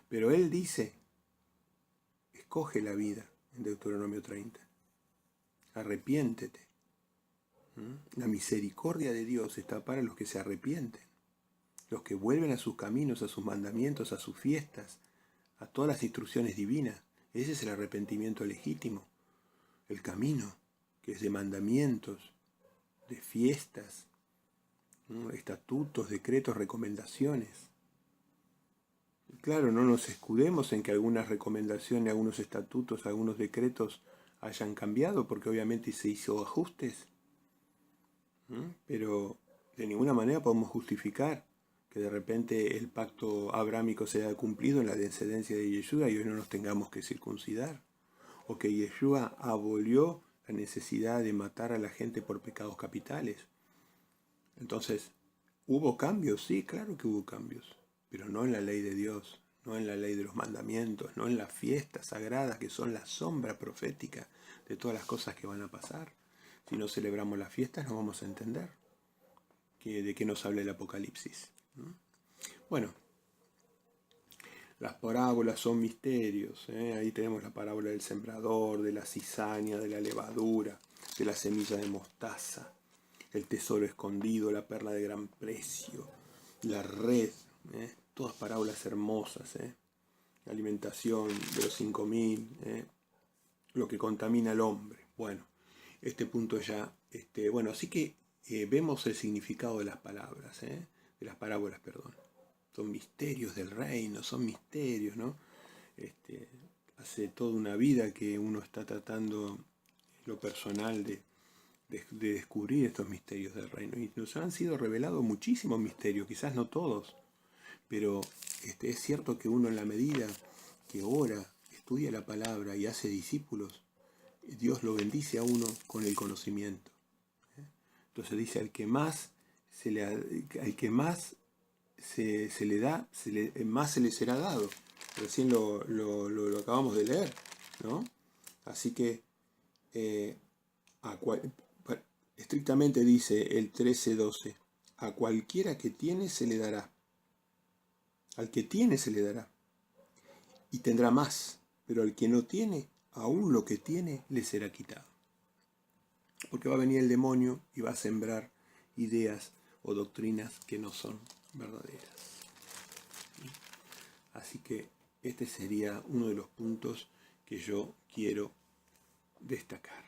Pero él dice, escoge la vida, en Deuteronomio 30. Arrepiéntete. La misericordia de Dios está para los que se arrepienten, los que vuelven a sus caminos, a sus mandamientos, a sus fiestas, a todas las instrucciones divinas. Ese es el arrepentimiento legítimo, el camino, que es de mandamientos, de fiestas, estatutos, decretos, recomendaciones. Claro, no nos escudemos en que algunas recomendaciones, algunos estatutos, algunos decretos hayan cambiado, porque obviamente se hizo ajustes. Pero de ninguna manera podemos justificar que de repente el pacto abrámico se haya cumplido en la descendencia de Yeshua y hoy no nos tengamos que circuncidar. O que Yeshua abolió la necesidad de matar a la gente por pecados capitales. Entonces, ¿hubo cambios? Sí, claro que hubo cambios, pero no en la ley de Dios, no en la ley de los mandamientos, no en las fiestas sagradas que son la sombra profética de todas las cosas que van a pasar. Si no celebramos las fiestas no vamos a entender de qué nos habla el Apocalipsis. Bueno, las parábolas son misterios. Ahí tenemos la parábola del sembrador, de la cizaña, de la levadura, de la semilla de mostaza. el tesoro escondido, la perla de gran precio, la red, todas parábolas hermosas, la alimentación de los 5000, lo que contamina al hombre. Bueno, este punto ya, bueno, así que vemos el significado de las palabras, de las parábolas, perdón. Son misterios del reino, son misterios, ¿no? Hace toda una vida que uno está tratando en lo personal de descubrir estos misterios del reino. Y nos han sido revelados muchísimos misterios, quizás no todos, pero es cierto que uno en la medida que ora, estudia la palabra y hace discípulos, Dios lo bendice a uno con el conocimiento. Entonces dice, al que más se le da, más se le será dado. Recién lo acabamos de leer, ¿no? Así que estrictamente dice el 13:12, a cualquiera que tiene se le dará. Al que tiene se le dará. Y tendrá más, pero al que no tiene, aún lo que tiene le será quitado. Porque va a venir el demonio y va a sembrar ideas o doctrinas que no son verdaderas. Así que este sería uno de los puntos que yo quiero destacar.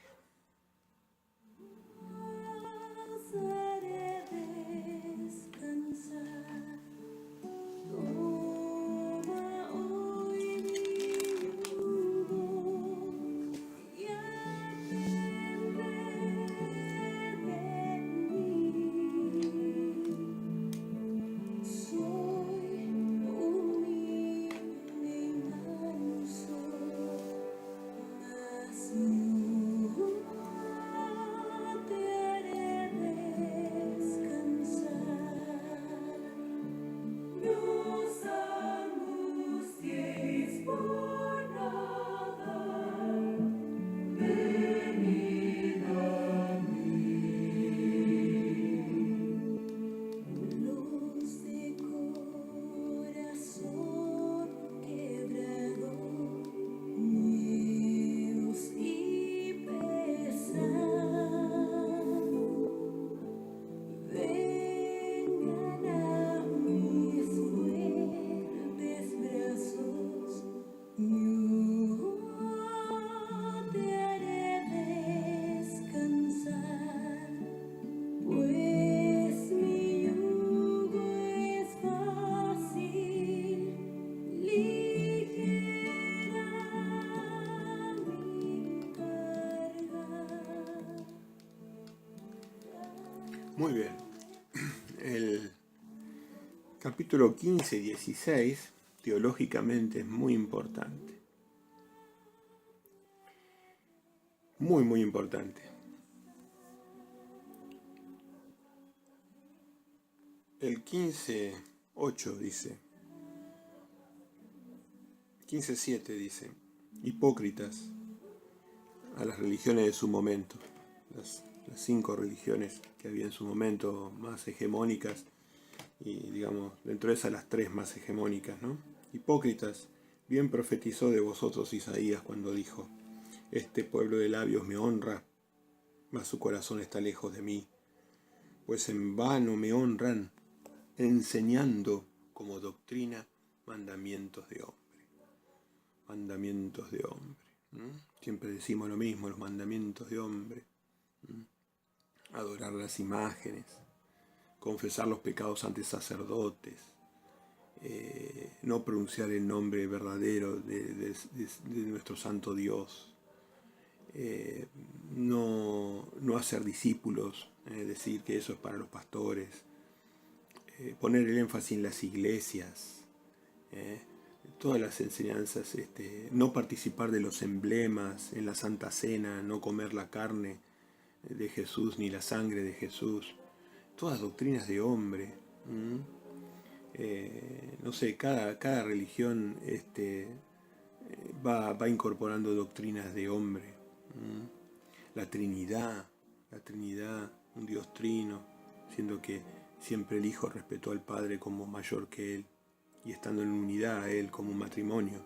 Muy bien. El capítulo 15 y 16 teológicamente es muy importante. Muy, muy importante. El 15:8 dice, 15:7 dice, hipócritas a las religiones de su momento, las 5 religiones que había en su momento más hegemónicas, y digamos, dentro de esas las 3 más hegemónicas, ¿no? Hipócritas, bien profetizó de vosotros Isaías cuando dijo, este pueblo de labios me honra, mas su corazón está lejos de mí, pues en vano me honran, enseñando como doctrina mandamientos de hombre. Mandamientos de hombre. Siempre decimos lo mismo, los mandamientos de hombre. Adorar las imágenes, confesar los pecados ante sacerdotes, no pronunciar el nombre verdadero de nuestro santo Dios, no hacer discípulos, decir que eso es para los pastores, poner el énfasis en las iglesias, todas las enseñanzas, no participar de los emblemas en la Santa Cena, no comer la carne de Jesús ni la sangre de Jesús, todas doctrinas de hombre. No sé, cada religión va incorporando doctrinas de hombre. La Trinidad, un Dios trino, siendo que siempre el Hijo respetó al Padre como mayor que Él, y estando en unidad a Él como un matrimonio.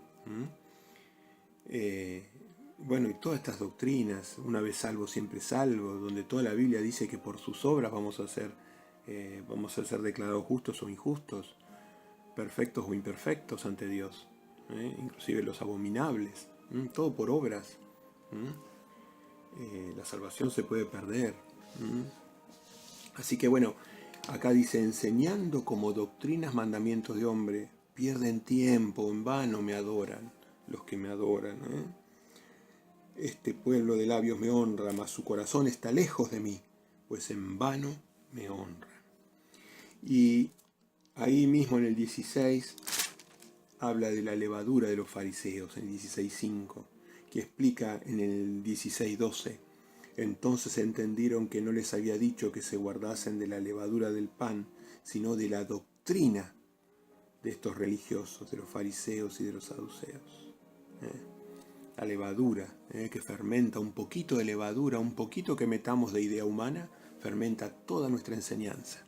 bueno, y todas estas doctrinas, una vez salvo, siempre salvo, donde toda la Biblia dice que por sus obras vamos a ser declarados justos o injustos, perfectos o imperfectos ante Dios, inclusive los abominables, todo por obras. La salvación se puede perder. Así que bueno, acá dice, enseñando como doctrinas mandamientos de hombre, pierden tiempo, en vano me adoran los que me adoran. Este pueblo de labios me honra, mas su corazón está lejos de mí, pues en vano me honran. Y ahí mismo en el 16 habla de la levadura de los fariseos, en el 16.5, que explica en el 16.12. Entonces entendieron que no les había dicho que se guardasen de la levadura del pan, sino de la doctrina de estos religiosos, de los fariseos y de los saduceos. La levadura, que fermenta, un poquito de levadura, un poquito que metamos de idea humana, fermenta toda nuestra enseñanza,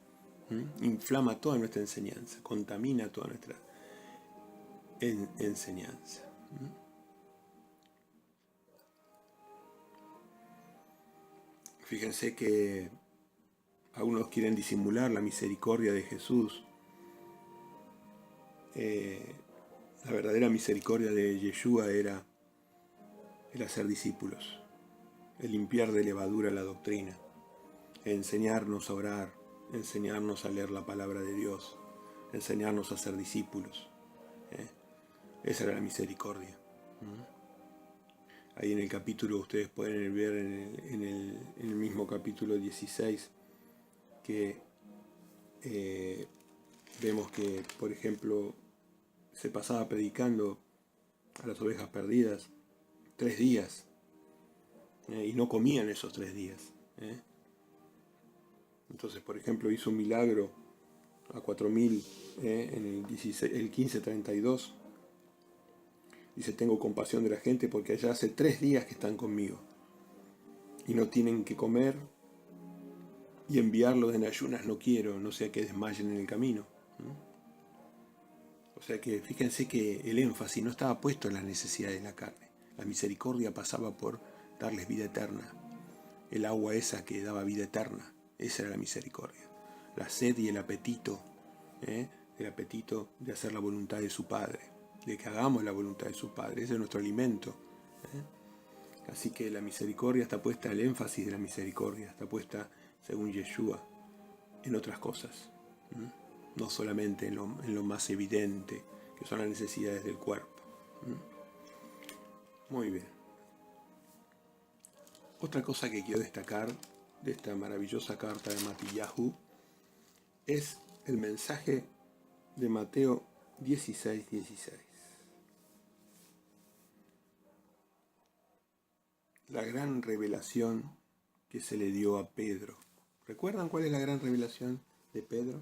inflama toda nuestra enseñanza, contamina toda nuestra enseñanza. Fíjense que algunos quieren disimular la misericordia de Jesús. La verdadera misericordia de Yeshua era el hacer discípulos, el limpiar de levadura la doctrina, enseñarnos a orar, enseñarnos a leer la palabra de Dios, enseñarnos a ser discípulos. Esa era la misericordia. Ahí en el capítulo, ustedes pueden ver en el mismo capítulo 16, que vemos que, por ejemplo, se pasaba predicando a las ovejas perdidas 3 días, y no comían esos 3 días. Entonces, por ejemplo, hizo un milagro a 4.000 en el 15:32. Dice, tengo compasión de la gente porque allá hace 3 días que están conmigo y no tienen que comer, y enviarlos en ayunas no quiero, no sea que desmayen en el camino. O sea que fíjense que el énfasis no estaba puesto en las necesidades de la carne. La misericordia pasaba por darles vida eterna. El agua esa que daba vida eterna, esa era la misericordia. La sed y el apetito de hacer la voluntad de su Padre, de que hagamos la voluntad de su Padre, ese es nuestro alimento. Así que la misericordia está puesta, el énfasis de la misericordia está puesta, según Yeshua, en otras cosas. No solamente en lo más evidente, que son las necesidades del cuerpo. Muy bien. Otra cosa que quiero destacar de esta maravillosa carta de Matillahu es el mensaje de Mateo 16:16. La gran revelación que se le dio a Pedro. ¿Recuerdan cuál es la gran revelación de Pedro?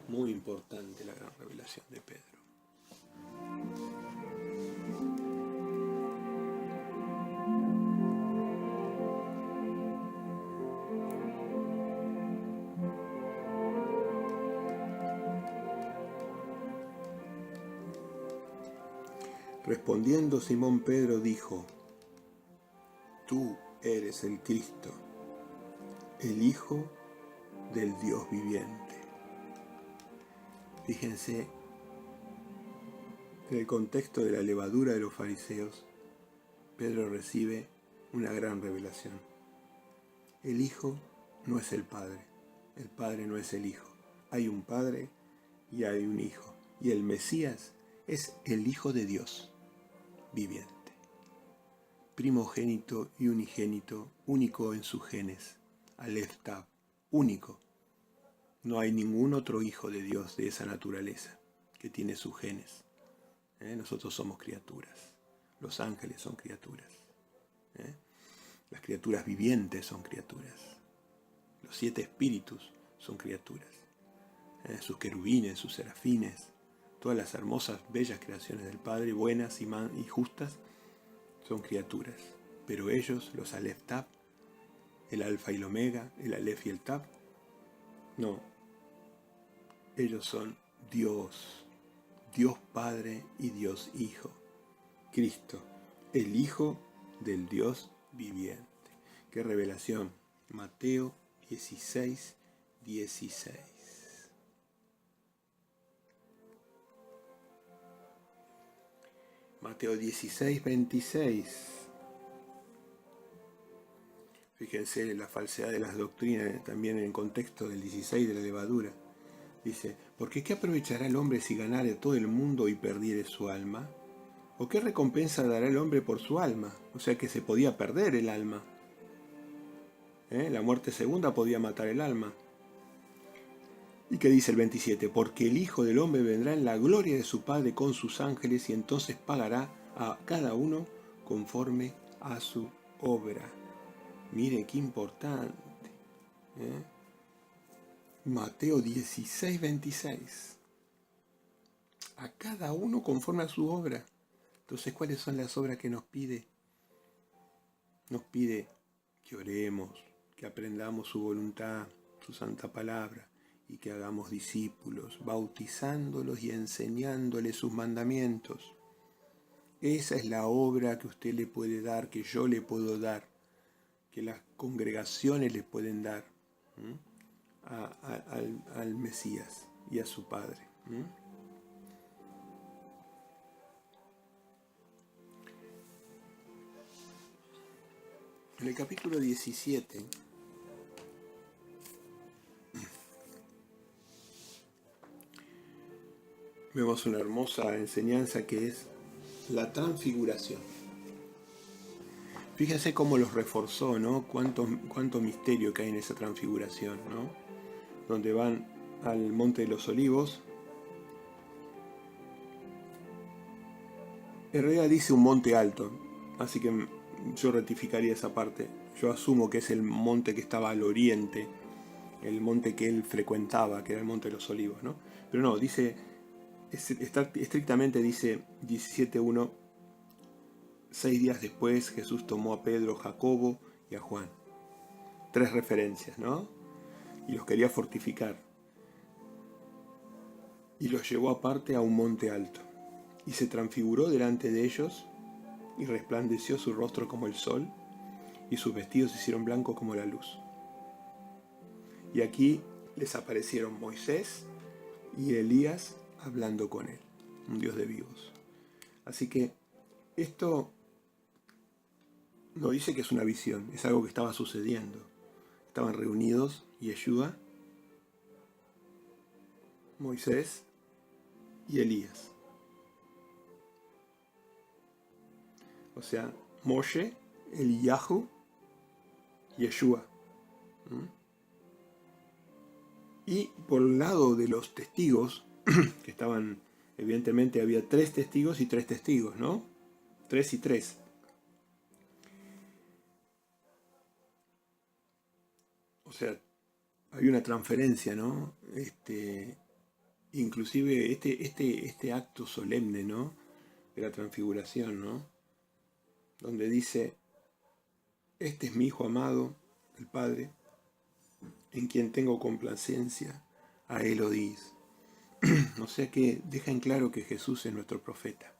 Muy importante la gran revelación de Pedro. Respondiendo Simón Pedro dijo, tú eres el Cristo, el Hijo del Dios viviente. Fíjense, en el contexto de la levadura de los fariseos, Pedro recibe una gran revelación. El Hijo no es el Padre no es el Hijo. Hay un Padre y hay un Hijo. Y el Mesías es el Hijo de Dios viviente, primogénito y unigénito, único en sus genes, Aleph Tav, único. No hay ningún otro hijo de Dios de esa naturaleza que tiene sus genes. Nosotros somos criaturas, los ángeles son criaturas, las criaturas vivientes son criaturas, los 7 espíritus son criaturas, sus querubines, sus serafines, todas las hermosas, bellas creaciones del Padre, buenas y justas, son criaturas. Pero ellos, los Aleph Tav, el Alfa y el Omega, el Aleph y el Tav, no. Ellos son Dios, Dios Padre y Dios Hijo, Cristo, el Hijo del Dios viviente. Qué revelación. Mateo 16, 16. Mateo 16, 26. Fíjense la falsedad de las doctrinas también en el contexto del 16 de la levadura. Dice, porque ¿qué aprovechará el hombre si ganare todo el mundo y perdiere su alma? ¿O qué recompensa dará el hombre por su alma? O sea que se podía perder el alma. La muerte segunda podía matar el alma. ¿Y qué dice el 27? Porque el Hijo del Hombre vendrá en la gloria de su Padre con sus ángeles y entonces pagará a cada uno conforme a su obra. Mire qué importante. Mateo 16, 26. A cada uno conforme a su obra. Entonces, ¿cuáles son las obras que nos pide? Nos pide que oremos, que aprendamos su voluntad, su santa palabra, y que hagamos discípulos, bautizándolos y enseñándoles sus mandamientos. Esa es la obra que usted le puede dar, que yo le puedo dar, que las congregaciones le pueden dar al Mesías y a su Padre. En el capítulo 17 vemos una hermosa enseñanza que es la transfiguración. Fíjense cómo los reforzó, ¿no? Cuánto misterio que hay en esa transfiguración, ¿no? Donde van al Monte de los Olivos. En realidad dice un monte alto, así que yo rectificaría esa parte. Yo asumo que es el monte que estaba al oriente, el monte que él frecuentaba, que era el Monte de los Olivos, ¿no? Pero no, dice, estrictamente dice 17.1, 6 días después Jesús tomó a Pedro, Jacobo y a Juan. 3 referencias, ¿no? Y los quería fortificar. Y los llevó aparte a un monte alto. Y se transfiguró delante de ellos, y resplandeció su rostro como el sol, y sus vestidos se hicieron blancos como la luz. Y aquí les aparecieron Moisés y Elías hablando con él, un Dios de vivos. Así que esto no dice que es una visión, es algo que estaba sucediendo. Estaban reunidos Yeshua, Moisés y Elías. O sea, Moshe, Eliyahu, Yeshua. Y por el lado de los testigos, que estaban, evidentemente había 3 testigos y 3 testigos, ¿no? 3 y 3. O sea, hay una transferencia, ¿no? Inclusive este acto solemne, ¿no? De la transfiguración, ¿no? Donde dice, este es mi Hijo amado, el Padre, en quien tengo complacencia, a él oís. O sea que deja en claro que Jesús es nuestro profeta.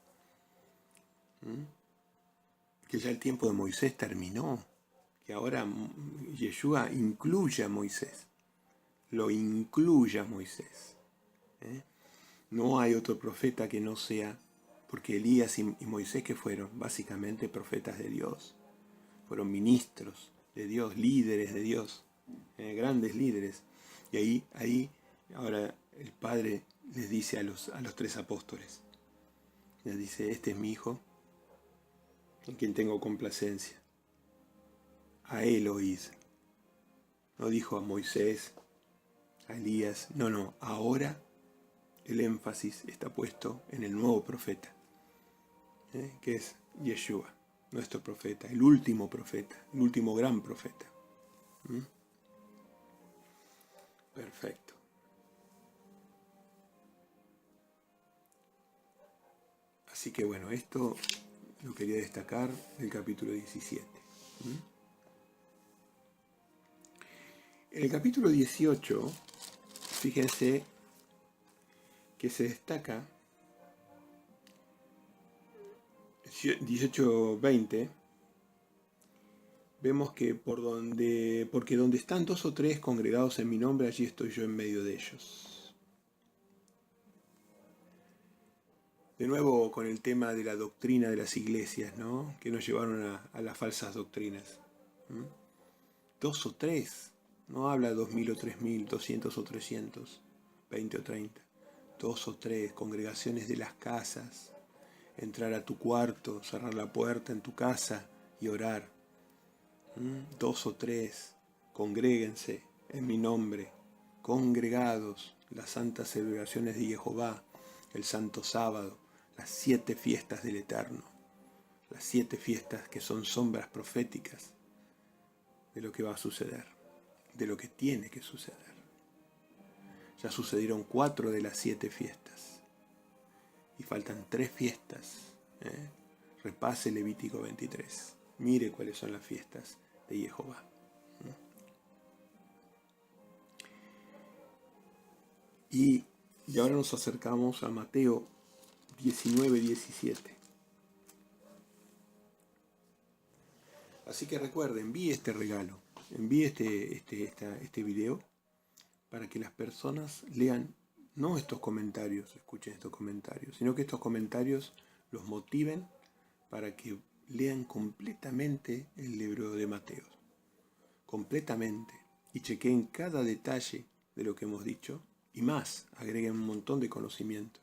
Que ya el tiempo de Moisés terminó. Que ahora Yeshua incluye a Moisés. Lo incluye a Moisés. No hay otro profeta que no sea, porque Elías y Moisés, que fueron básicamente profetas de Dios, fueron ministros de Dios, líderes de Dios, grandes líderes. Y ahí ahora el Padre les dice a los 3 apóstoles, les dice, este es mi Hijo, en quien tengo complacencia, a él oíd. No dijo a Moisés, a Elías, no, ahora el énfasis está puesto en el nuevo profeta, que es Yeshua, nuestro profeta, el último gran profeta. Perfecto. Así que bueno, esto lo quería destacar del capítulo 17. En el capítulo 18, fíjense que se destaca, 18:20, vemos que porque donde están 2 o 3 congregados en mi nombre, allí estoy yo en medio de ellos. De nuevo con el tema de la doctrina de las iglesias, ¿no? Que nos llevaron a las falsas doctrinas. 2 o 3, no habla 2000 o 3000, 200 o 300, 20 o 30. 2 o 3 congregaciones de las casas, entrar a tu cuarto, cerrar la puerta en tu casa y orar. 2 o 3, congréguense en mi nombre, congregados, las santas celebraciones de Jehová, el santo sábado, las 7 fiestas del Eterno, las 7 fiestas que son sombras proféticas de lo que va a suceder, de lo que tiene que suceder. Ya sucedieron 4 de las 7 fiestas y faltan 3 fiestas. Repase Levítico 23. Mire cuáles son las fiestas de Jehová. Y ahora nos acercamos a Mateo 19:17. Así que recuerde, envíe este regalo, envíe este video para que las personas lean no estos comentarios, escuchen estos comentarios, sino que estos comentarios los motiven para que lean completamente el libro de Mateo, completamente, y chequeen cada detalle de lo que hemos dicho y más, agreguen un montón de conocimiento.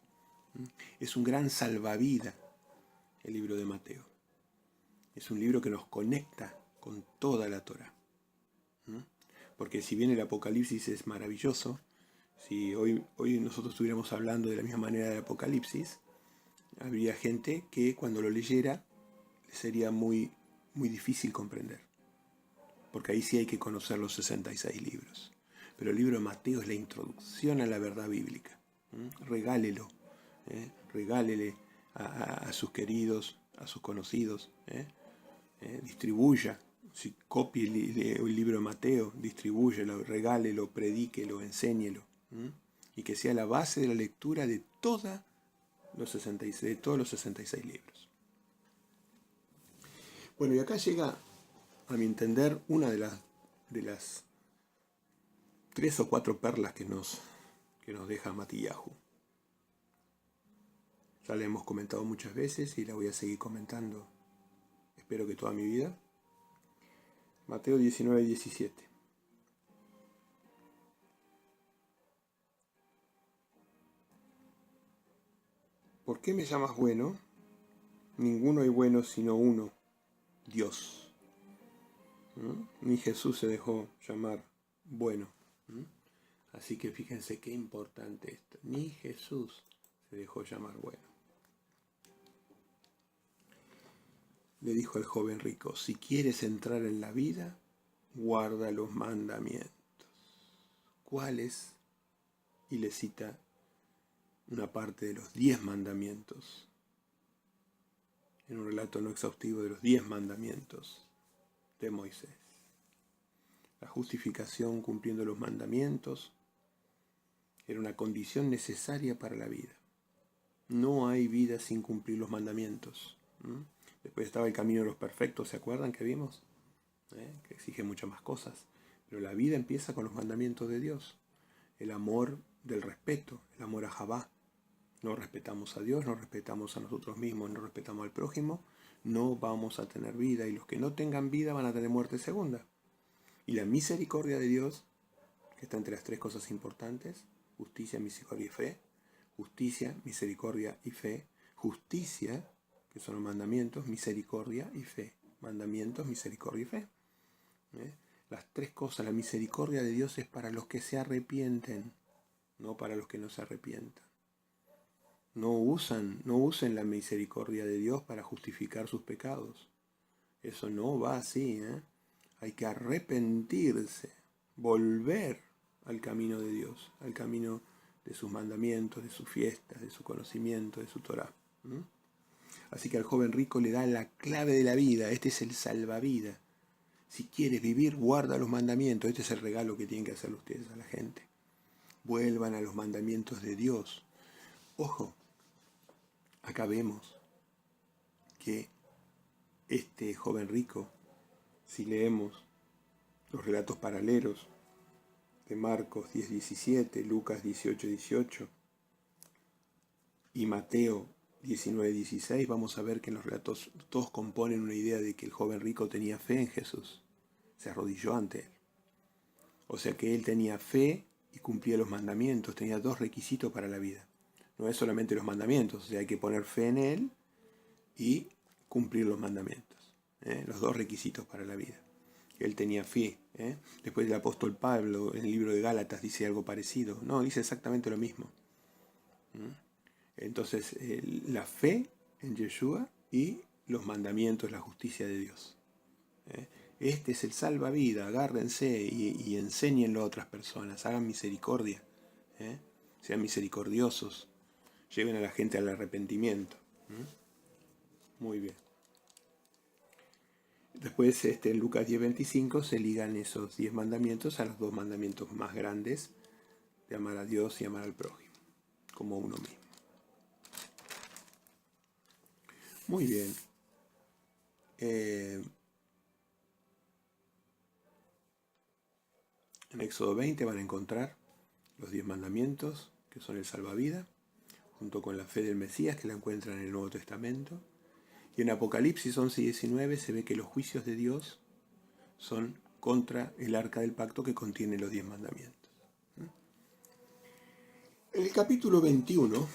Es un gran salvavidas el libro de Mateo. Es un libro que nos conecta con toda la Torá. Porque si bien el Apocalipsis es maravilloso, si hoy nosotros estuviéramos hablando de la misma manera del Apocalipsis, habría gente que cuando lo leyera le sería muy, muy difícil comprender. Porque ahí sí hay que conocer los 66 libros. Pero el libro de Mateo es la introducción a la verdad bíblica. Regálelo. Regálele a sus queridos, a sus conocidos. Distribuya. Si copie el libro de Mateo, distribúyelo, regálelo, predíquelo, enséñelo. Y que sea la base de la lectura de todos los 66 libros. Bueno, y acá llega, a mi entender, una de las 3 o 4 perlas que nos deja Matillahu. Ya la hemos comentado muchas veces y la voy a seguir comentando, espero que toda mi vida. Mateo 19:17. ¿Por qué me llamas bueno? Ninguno hay bueno sino uno, Dios. Ni Jesús se dejó llamar bueno. Así que fíjense qué importante esto. Ni Jesús se dejó llamar bueno. Le dijo el joven rico, si quieres entrar en la vida, guarda los mandamientos. ¿Cuáles? Y le cita una parte de los 10 mandamientos. En un relato no exhaustivo de los 10 mandamientos de Moisés. La justificación cumpliendo los mandamientos era una condición necesaria para la vida. No hay vida sin cumplir los mandamientos. Después estaba el camino de los perfectos, ¿se acuerdan que vimos? Que exige muchas más cosas. Pero la vida empieza con los mandamientos de Dios. El amor del respeto, el amor a Jehová. No respetamos a Dios, no respetamos a nosotros mismos, no respetamos al prójimo, no vamos a tener vida. Y los que no tengan vida van a tener muerte segunda. Y la misericordia de Dios, que está entre las 3 cosas importantes, justicia, misericordia y fe. Justicia, misericordia y fe. Justicia, que son los mandamientos, misericordia y fe. Mandamientos, misericordia y fe. Las 3 cosas, la misericordia de Dios es para los que se arrepienten, no para los que no se arrepientan. No usen la misericordia de Dios para justificar sus pecados. Eso no va así, Hay que arrepentirse, volver al camino de Dios, al camino de sus mandamientos, de sus fiestas, de su conocimiento, de su Torá. Así que al joven rico le da la clave de la vida. Este es el salvavidas. Si quieres vivir, guarda los mandamientos. Este es el regalo que tienen que hacer ustedes a la gente. Vuelvan a los mandamientos de Dios. Ojo, acá vemos que este joven rico, si leemos los relatos paralelos de Marcos 10:17, Lucas 18:18 y Mateo 19:16, vamos a ver que en los relatos todos componen una idea de que el joven rico tenía fe en Jesús, se arrodilló ante él. O sea que él tenía fe y cumplía los mandamientos, tenía dos requisitos para la vida. No es solamente los mandamientos, o sea, hay que poner fe en él y cumplir los mandamientos. Los dos requisitos para la vida. Él tenía fe. Después el apóstol Pablo en el libro de Gálatas dice algo parecido. No, dice exactamente lo mismo. Entonces, la fe en Yeshua y los mandamientos, la justicia de Dios. Este es el salvavidas, agárrense y enséñenlo a otras personas, hagan misericordia, sean misericordiosos, lleven a la gente al arrepentimiento. Muy bien. Después en Lucas 10:25 se ligan esos 10 mandamientos a los dos mandamientos más grandes, de amar a Dios y amar al prójimo, como uno mismo. Muy bien. En Éxodo 20 van a encontrar los 10 mandamientos, que son el salvavidas, junto con la fe del Mesías, que la encuentran en el Nuevo Testamento. Y en Apocalipsis 11:19 se ve que los juicios de Dios son contra el arca del pacto que contiene los 10 mandamientos. En el capítulo 21,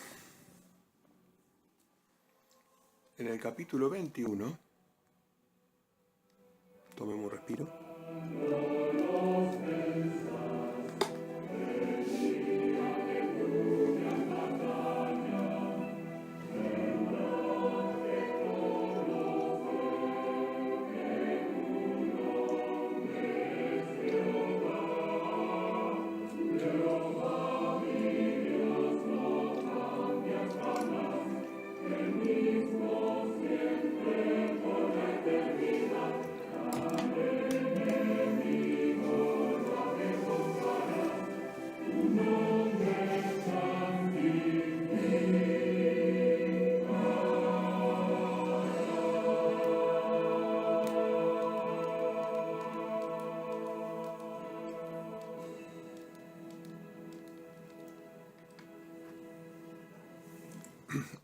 tomemos un respiro.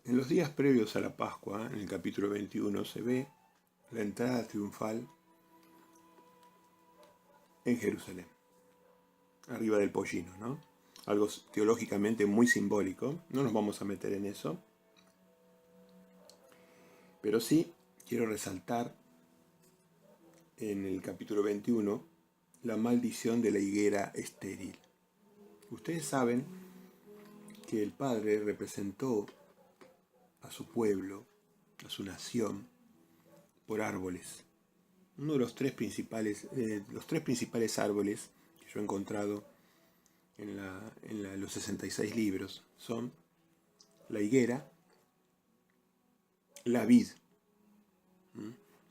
En los días previos a la Pascua, en el capítulo 21, se ve la entrada triunfal en Jerusalén, arriba del pollino, ¿no? Algo teológicamente muy simbólico, no nos vamos a meter en eso, pero sí quiero resaltar en el capítulo 21 la maldición de la higuera estéril. Ustedes saben que el Padre representó a su pueblo, a su nación, por árboles. Uno de los tres principales árboles que yo he encontrado en los 66 libros son la higuera, la vid,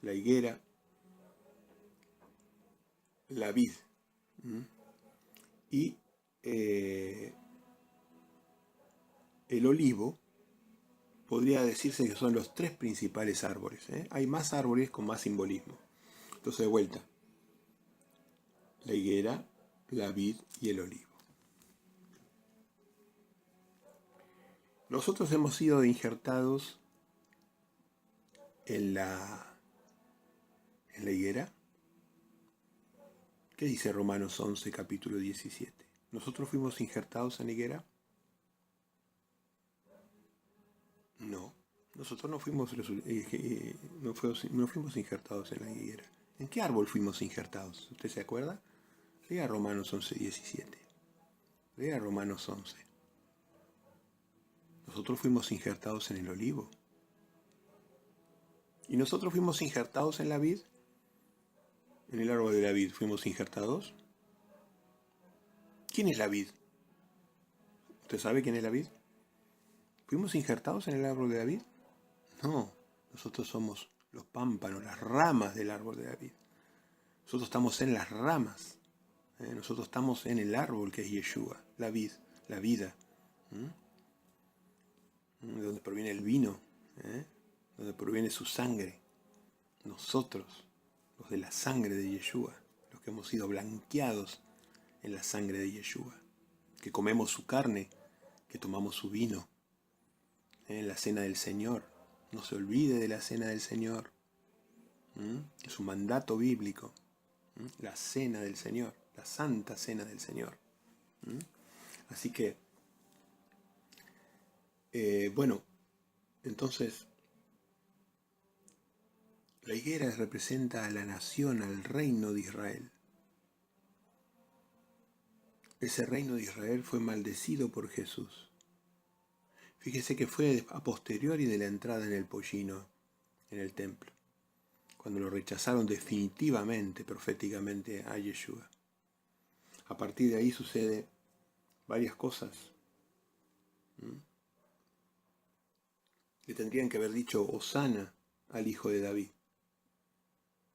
la higuera, la vid y el olivo. Podría decirse que son los tres principales árboles. Hay más árboles con más simbolismo. Entonces, de vuelta, la higuera, la vid y el olivo. Nosotros hemos sido injertados en la higuera. ¿Qué dice Romanos 11, capítulo 17? ¿Nosotros fuimos injertados en la higuera? No, nosotros no fuimos injertados en la higuera. ¿En qué árbol fuimos injertados? ¿Usted se acuerda? Lea Romanos 11:17. Lea Romanos 11. Nosotros fuimos injertados en el olivo. ¿Y nosotros fuimos injertados en la vid? ¿En el árbol de la vid fuimos injertados? ¿Quién es la vid? ¿Usted sabe quién es la vid? ¿Fuimos injertados en el árbol de la vid? No, nosotros somos los pámpanos, las ramas del árbol de la vid. Nosotros estamos en las ramas. Nosotros estamos en el árbol que es Yeshua, la vid, la vida. De donde proviene el vino, donde proviene su sangre. Nosotros, los de la sangre de Yeshua, los que hemos sido blanqueados en la sangre de Yeshua, que comemos su carne, que tomamos su vino, en la cena del Señor. No se olvide de la cena del Señor. Es un mandato bíblico. La cena del Señor, la santa cena del Señor. Así que, bueno, entonces, la higuera representa a la nación, al reino de Israel. Ese reino de Israel fue maldecido por Jesús. Fíjese que fue a posteriori de la entrada en el pollino, en el templo, cuando lo rechazaron definitivamente, proféticamente, a Yeshua. A partir de ahí sucede varias cosas. Le tendrían que haber dicho Hosana al hijo de David.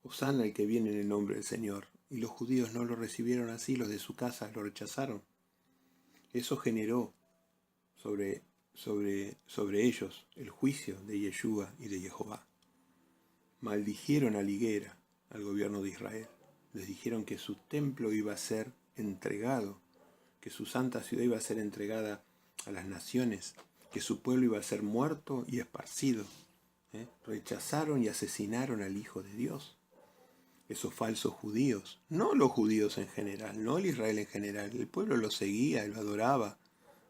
Hosana el que viene en el nombre del Señor. Y los judíos no lo recibieron así, los de su casa lo rechazaron. Eso generó sobre ellos el juicio de Yeshua y de Jehová. Maldijeron a la higuera, al gobierno de Israel. Les dijeron que su templo iba a ser entregado, que su santa ciudad iba a ser entregada a las naciones, que su pueblo iba a ser muerto y esparcido. Rechazaron y asesinaron al Hijo de Dios. Esos falsos judíos, no los judíos en general, no el Israel en general, el pueblo lo seguía y lo adoraba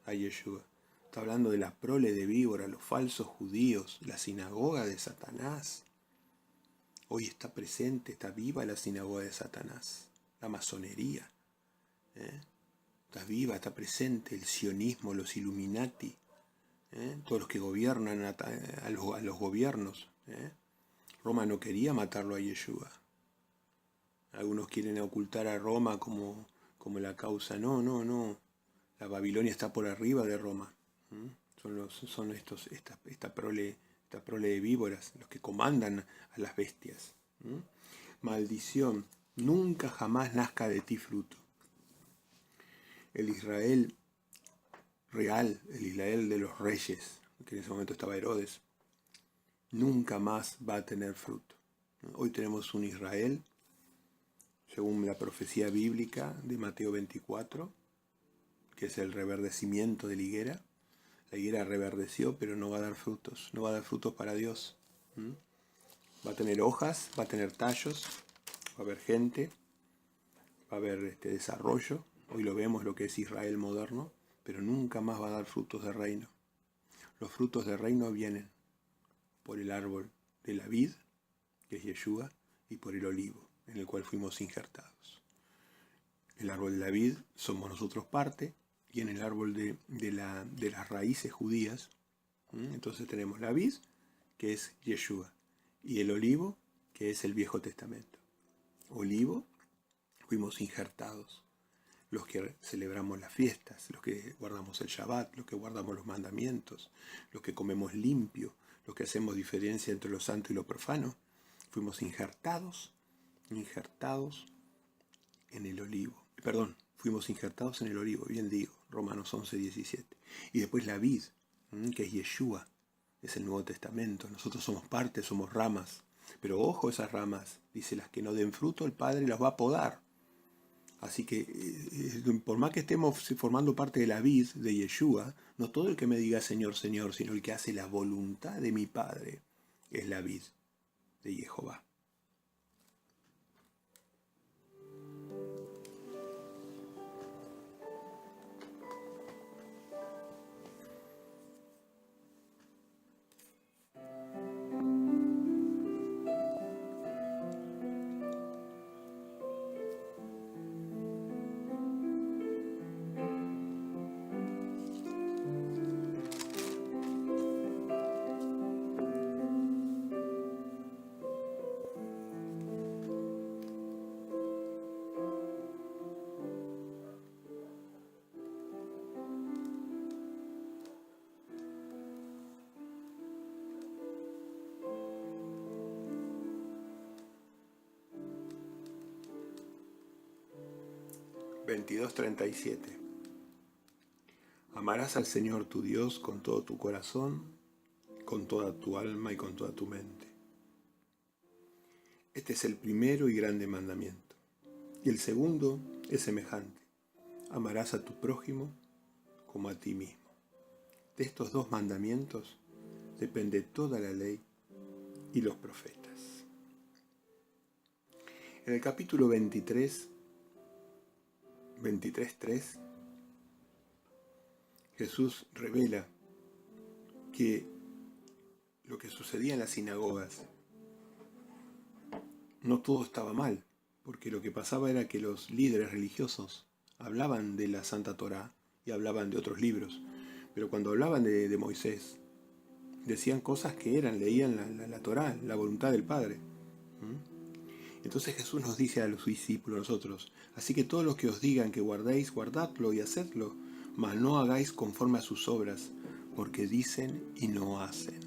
a Yeshua. Está hablando de la prole de víbora, los falsos judíos, la sinagoga de Satanás. Hoy está presente, está viva la sinagoga de Satanás, la masonería. Está viva, está presente el sionismo, los Illuminati, todos los que gobiernan a los gobiernos. Roma no quería matarlo a Yeshua. Algunos quieren ocultar a Roma como la causa. No. La Babilonia está por arriba de Roma. Son esta prole de víboras, los que comandan a las bestias. Maldición, nunca jamás nazca de ti fruto. El Israel real, el Israel de los reyes, que en ese momento estaba Herodes, nunca más va a tener fruto. Hoy tenemos un Israel, según la profecía bíblica de Mateo 24, que es el reverdecimiento de la higuera. La higuera reverdeció, pero no va a dar frutos, no va a dar frutos para Dios. Va a tener hojas, va a tener tallos, va a haber gente, va a haber desarrollo. Hoy lo vemos lo que es Israel moderno, pero nunca más va a dar frutos de reino. Los frutos de reino vienen por el árbol de la vid, que es Yeshua, y por el olivo, en el cual fuimos injertados. El árbol de la vid somos nosotros parte, y en el árbol de las raíces judías, entonces tenemos la vid, que es Yeshua, y el olivo, que es el Viejo Testamento. Olivo, fuimos injertados. Los que celebramos las fiestas, los que guardamos el Shabbat, los que guardamos los mandamientos, los que comemos limpio, los que hacemos diferencia entre lo santo y lo profano, fuimos injertados en el olivo. Fuimos injertados en el olivo, bien digo, Romanos 11:17. Y después la vid, que es Yeshua, es el Nuevo Testamento. Nosotros somos parte, somos ramas. Pero ojo esas ramas, dice, las que no den fruto, el Padre las va a podar. Así que, por más que estemos formando parte de la vid de Yeshua, no todo el que me diga Señor, Señor, sino el que hace la voluntad de mi Padre es la vid de Jehová. Amarás al Señor tu Dios con todo tu corazón, con toda tu alma y con toda tu mente. Este es el primero y grande mandamiento. Y el segundo es semejante. Amarás a tu prójimo como a ti mismo. De estos dos mandamientos depende toda la ley y los profetas. En el capítulo 23:3, Jesús revela que lo que sucedía en las sinagogas no todo estaba mal, porque lo que pasaba era que los líderes religiosos hablaban de la Santa Torá y hablaban de otros libros, pero cuando hablaban de Moisés, decían cosas que leían la Torá, la voluntad del Padre. Entonces Jesús nos dice a los discípulos, nosotros, así que todos los que os digan que guardéis, guardadlo y hacedlo, mas no hagáis conforme a sus obras, porque dicen y no hacen.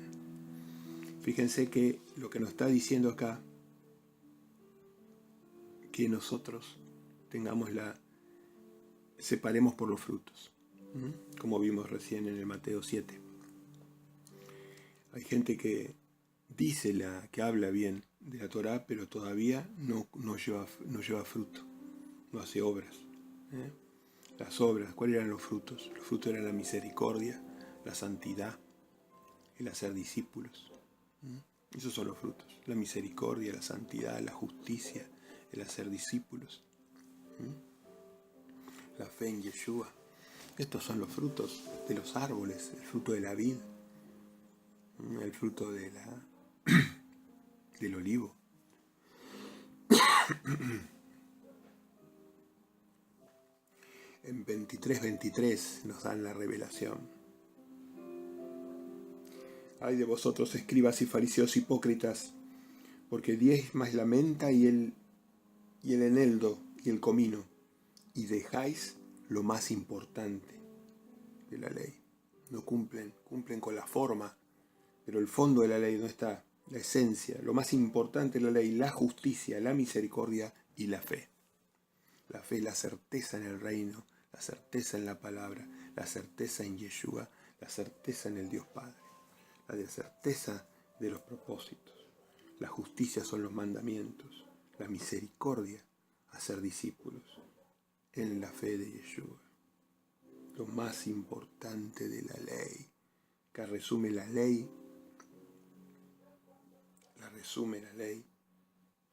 Fíjense que lo que nos está diciendo acá, que nosotros separemos por los frutos, como vimos recién en el Mateo 7. Hay gente que dice que habla bien de la Torá, pero todavía no lleva fruto, no hace obras. Las obras, ¿cuáles eran los frutos? Los frutos eran la misericordia, la santidad, el hacer discípulos. Esos son los frutos, la misericordia, la santidad, la justicia, el hacer discípulos, la fe en Yeshua. Estos son los frutos de los árboles, el fruto de la vid, el fruto del olivo. En 23:23 nos dan la revelación. Ay de vosotros, escribas y fariseos hipócritas, porque diezmáis la menta y el eneldo y el comino, y dejáis lo más importante de la ley. No cumplen con la forma, pero el fondo de la ley no está, la esencia, lo más importante de la ley, la justicia, la misericordia y la fe. La fe, la certeza en el reino, la certeza en la palabra, la certeza en Yeshua, la certeza en el Dios Padre, la certeza de los propósitos. La justicia son los mandamientos, la misericordia, hacer discípulos en la fe de Yeshua. Lo más importante de la ley, que resume la ley,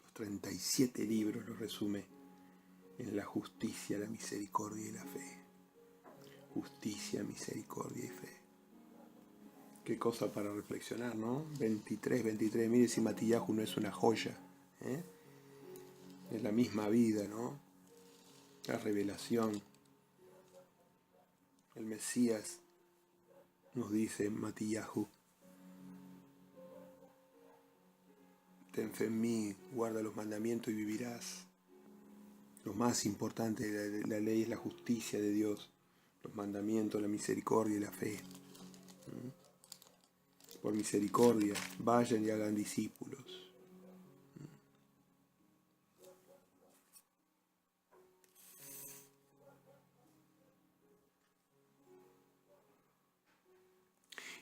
los 37 libros los resume en la justicia, la misericordia y la fe. Justicia, misericordia y fe. Qué cosa para reflexionar, ¿no? 23. Mire si Matillahu no es una joya, ¿eh? Es la misma vida, ¿no? La revelación. El Mesías nos dice Matillahu: ten fe en mí, guarda los mandamientos y vivirás. Lo más importante de la ley es la justicia de Dios, los mandamientos, la misericordia y la fe. Por misericordia, vayan y hagan discípulos.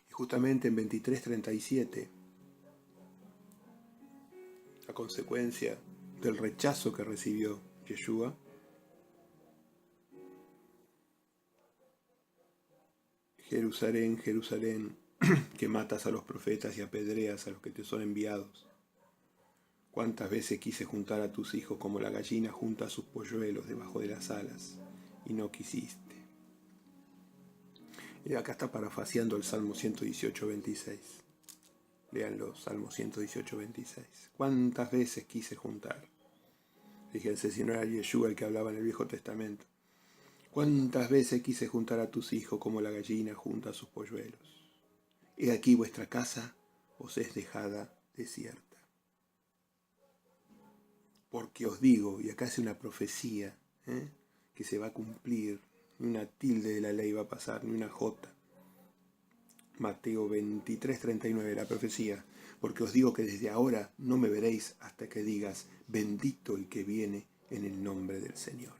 Y justamente en 23:37, a consecuencia del rechazo que recibió Yeshua, Jerusalén, Jerusalén, que matas a los profetas y apedreas a los que te son enviados. Cuántas veces quise juntar a tus hijos como la gallina junta a sus polluelos debajo de las alas, y no quisiste. Y acá está parafaseando el Salmo 118:26. Léanlo, Salmo 118:26. Cuántas veces quise juntar. Fíjense si no era Yeshua el que hablaba en el Viejo Testamento. Cuántas veces quise juntar a tus hijos como la gallina junta a sus polluelos. He aquí vuestra casa os es dejada desierta. Porque os digo, y acá hace una profecía, que se va a cumplir, ni una tilde de la ley va a pasar, ni una jota. Mateo 23:39, la profecía. Porque os digo que desde ahora no me veréis hasta que digas, bendito el que viene en el nombre del Señor.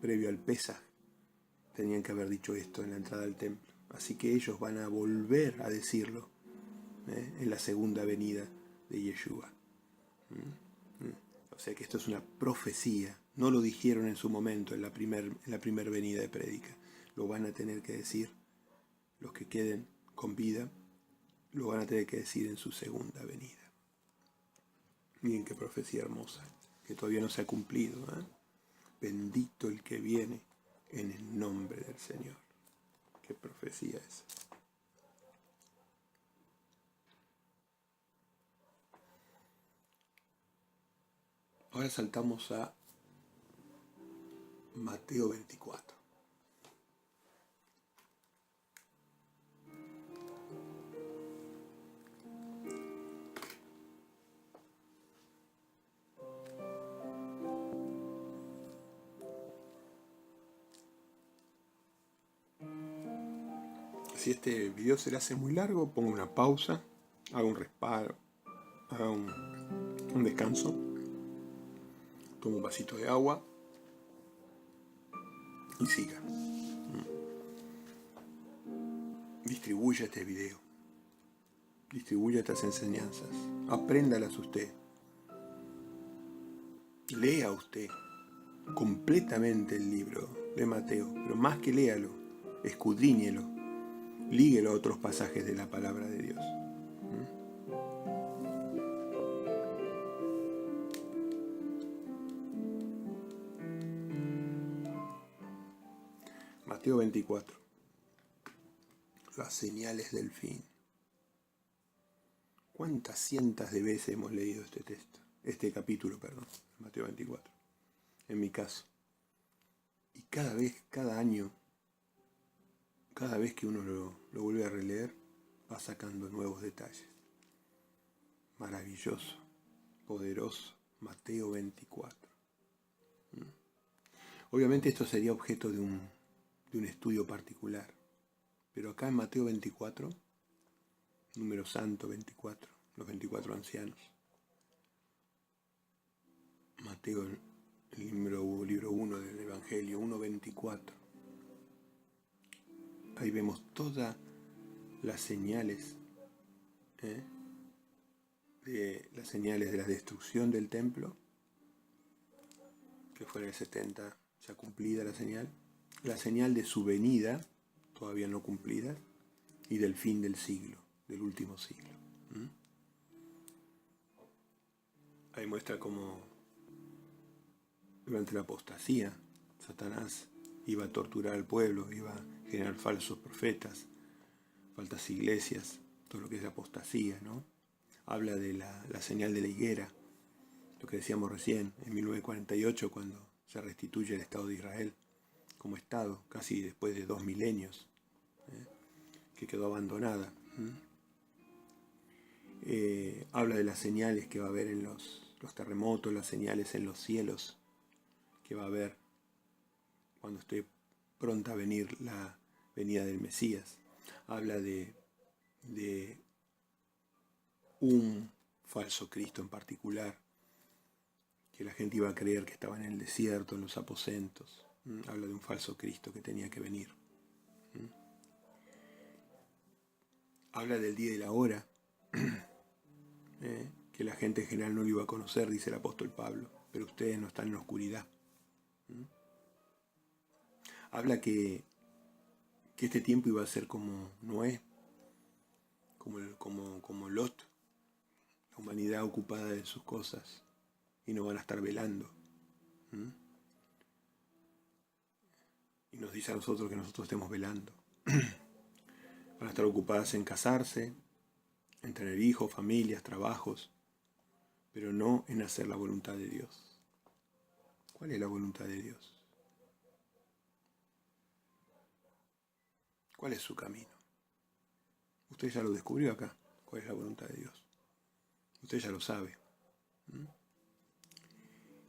Previo al Pesaj, tenían que haber dicho esto en la entrada al templo. Así que ellos van a volver a decirlo en la segunda venida de Yeshua. O sea que esto es una profecía. No lo dijeron en su momento, en la primer venida de prédica. Lo van a tener que decir los que queden con vida, lo van a tener que decir en su segunda venida. Miren qué profecía hermosa, que todavía no se ha cumplido. Bendito el que viene en el nombre del Señor. Qué profecía es. Ahora saltamos a Mateo 24. Si este video se le hace muy largo, pongo una pausa, hago un respiro, hago un descanso, tomo un vasito de agua y siga. Distribuya este video, distribuya estas enseñanzas, apréndalas usted, lea usted completamente el libro de Mateo, pero más que léalo, escudriñelo, líguelo a otros pasajes de la palabra de Dios. Mateo 24. Las señales del fin. ¿Cuántas cientos de veces hemos leído este capítulo, Mateo 24? En mi caso. Y cada año, cada vez que uno lo vuelve a releer, va sacando nuevos detalles. Maravilloso, poderoso, Mateo 24. Obviamente esto sería objeto de un estudio particular. Pero acá en Mateo 24, número santo 24, los 24 ancianos. Mateo, el libro 1 del Evangelio, 1:24. Ahí vemos todas las señales, de la destrucción del templo, que fue en el 70, ya cumplida la señal de su venida, todavía no cumplida, y del fin del siglo, del último siglo. Ahí muestra cómo durante la apostasía Satanás iba a torturar al pueblo, iba a generar falsos profetas, falsas iglesias, todo lo que es la apostasía, ¿no? Habla de la señal de la higuera, lo que decíamos recién, en 1948, cuando se restituye el Estado de Israel como Estado, casi después de 2 milenios, que quedó abandonada. Habla de las señales que va a haber en los terremotos, las señales en los cielos que va a haber cuando esté pronta a venir la venida del Mesías. Habla de un falso Cristo en particular, que la gente iba a creer que estaba en el desierto, en los aposentos. Habla de un falso Cristo que tenía que venir. Habla del día y la hora, que la gente en general no lo iba a conocer, dice el apóstol Pablo, pero ustedes no están en la oscuridad. Habla que este tiempo iba a ser como Noé, como Lot, la humanidad ocupada de sus cosas, y no van a estar velando. Y nos dice a nosotros que nosotros estemos velando. Van a estar ocupadas en casarse, en tener hijos, familias, trabajos, pero no en hacer la voluntad de Dios. ¿Cuál es la voluntad de Dios? ¿Cuál es su camino? Usted ya lo descubrió acá, cuál es la voluntad de Dios. Usted ya lo sabe.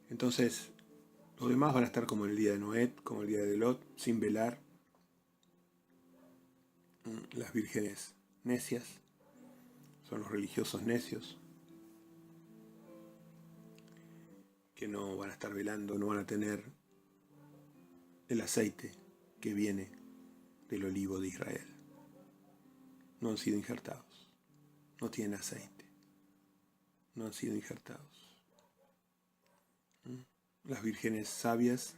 Entonces, los demás van a estar como el día de Noé, como el día de Lot, sin velar. Las vírgenes necias son los religiosos necios, que no van a estar velando, no van a tener el aceite que viene del olivo de Israel. no han sido injertados, no tienen aceite, no han sido injertados. Las vírgenes sabias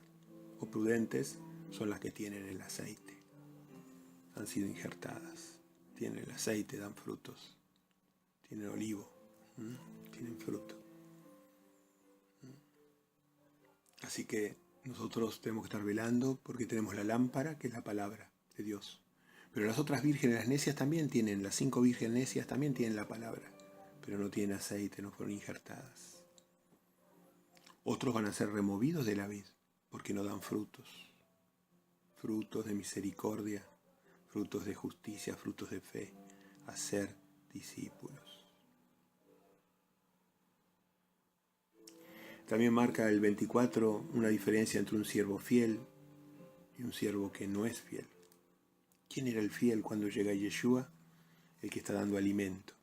o prudentes son las que tienen el aceite, han sido injertadas, tienen el aceite, dan frutos, tienen olivo, tienen fruto. Así que nosotros tenemos que estar velando porque tenemos la lámpara, que es la palabra de Dios. Pero las otras vírgenes, las necias también tienen, las 5 vírgenes necias también tienen la palabra, pero no tienen aceite, no fueron injertadas. Otros van a ser removidos de la vid porque no dan frutos. Frutos de misericordia, frutos de justicia, frutos de fe, a ser discípulos. También marca el 24 una diferencia entre un siervo fiel y un siervo que no es fiel. ¿Quién era el fiel cuando llega Yeshua? El que está dando alimento,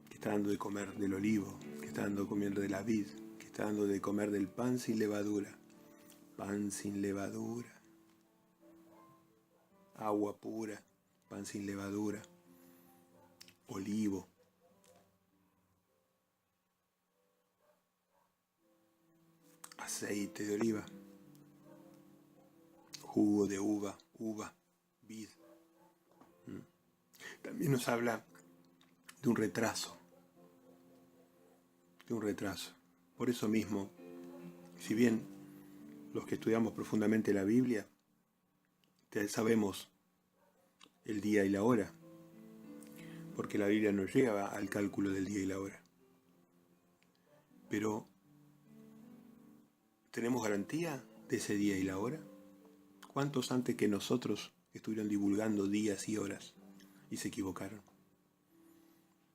que está dando de comer del olivo, que está dando de comer de la vid, que está dando de comer del pan sin levadura. Pan sin levadura. Agua pura, pan sin levadura. Olivo. Aceite de oliva. Jugo de uva, vid. También nos habla de un retraso. Por eso mismo, si bien los que estudiamos profundamente la Biblia, sabemos el día y la hora, porque la Biblia no llega al cálculo del día y la hora. Pero, ¿tenemos garantía de ese día y la hora? ¿Cuántos antes que nosotros estuvieron divulgando días y horas y se equivocaron?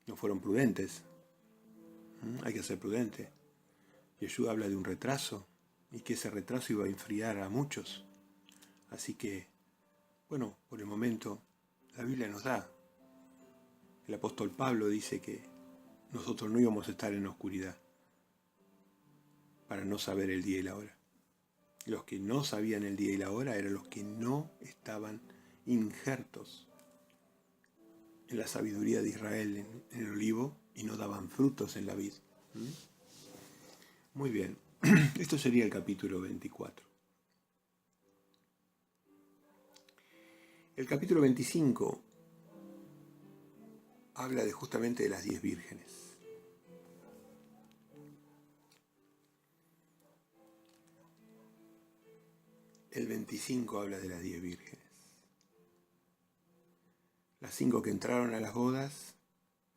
No fueron prudentes. Hay que ser prudente. Yeshua habla de un retraso y que ese retraso iba a enfriar a muchos. Así que, bueno, por el momento la Biblia nos da. El apóstol Pablo dice que nosotros no íbamos a estar en la oscuridad para no saber el día y la hora. Los que no sabían el día y la hora eran los que no estaban injertos en la sabiduría de Israel, en el olivo, y no daban frutos en la vid. Muy bien, esto sería el capítulo 24. El capítulo 25 habla justamente de las 10 vírgenes. El 25 habla de las 10 vírgenes. Las 5 que entraron a las bodas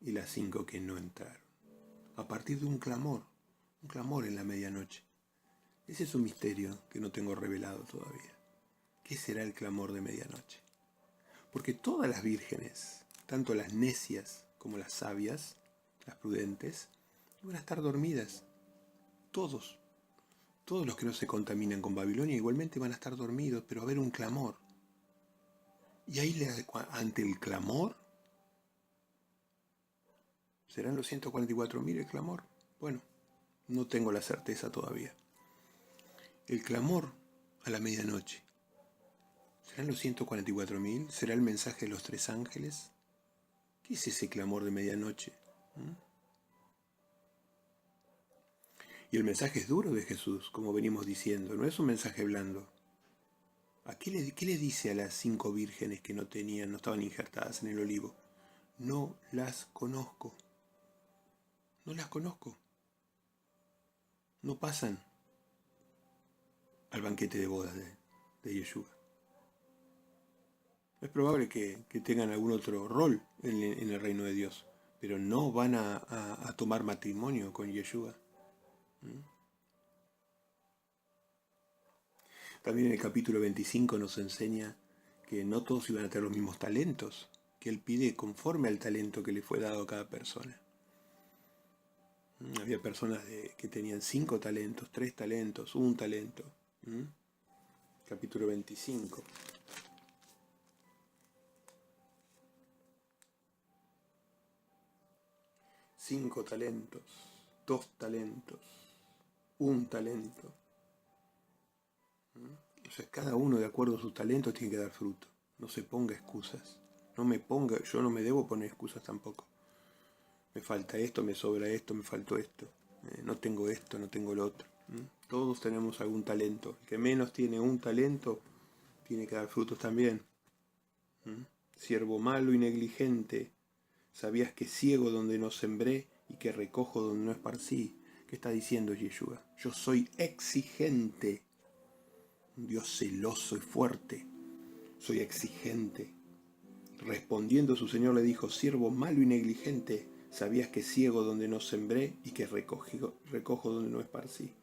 y las 5 que no entraron. A partir de un clamor en la medianoche. Ese es un misterio que no tengo revelado todavía. ¿Qué será el clamor de medianoche? Porque todas las vírgenes, tanto las necias como las sabias, las prudentes, van a estar dormidas. Todos los que no se contaminan con Babilonia igualmente van a estar dormidos, pero va a haber un clamor. Y ahí, ante el clamor, ¿serán los 144.000 el clamor? Bueno, no tengo la certeza todavía. El clamor a la medianoche. ¿Serán los 144.000? ¿Será el mensaje de los 3 ángeles? ¿Qué es ese clamor de medianoche? Y el mensaje es duro de Jesús, como venimos diciendo, no es un mensaje blando. ¿Qué le dice a las 5 vírgenes que no estaban injertadas en el olivo? No las conozco. No las conozco. No pasan al banquete de bodas de Yeshua. Es probable que tengan algún otro rol en el reino de Dios, pero no van a tomar matrimonio con Yeshua. También en el capítulo 25 nos enseña que no todos iban a tener los mismos talentos, que Él pide conforme al talento que le fue dado a cada persona. Había personas que tenían 5 talentos, 3 talentos, 1 talento. Capítulo 25. Cinco talentos, 2 talentos, 1 talento. O sea, cada uno de acuerdo a sus talentos tiene que dar fruto. No se ponga excusas. yo no me debo poner excusas tampoco. Me falta esto, me sobra esto, me faltó esto. No tengo esto, no tengo lo otro. Todos tenemos algún talento. El que menos tiene un talento, tiene que dar frutos también. Siervo malo y negligente, ¿sabías que ciego donde no sembré y que recojo donde no esparcí? ¿Qué está diciendo Yeshua? Yo soy exigente, un Dios celoso y fuerte. Soy exigente. Respondiendo su señor le dijo, siervo malo y negligente, ¿sabías que ciego donde no sembré y que recojo donde no esparcí?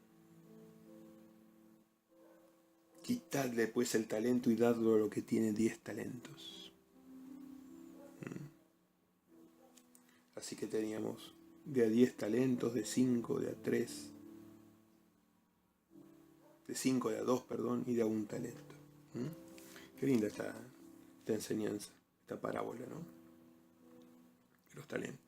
Quitadle pues el talento y dadlo a lo que tiene 10 talentos. Así que teníamos de a 10 talentos, de 5, de a 3, de 5, de a 2, perdón, y de a 1 talento. Qué linda esta enseñanza, esta parábola, ¿no? De los talentos.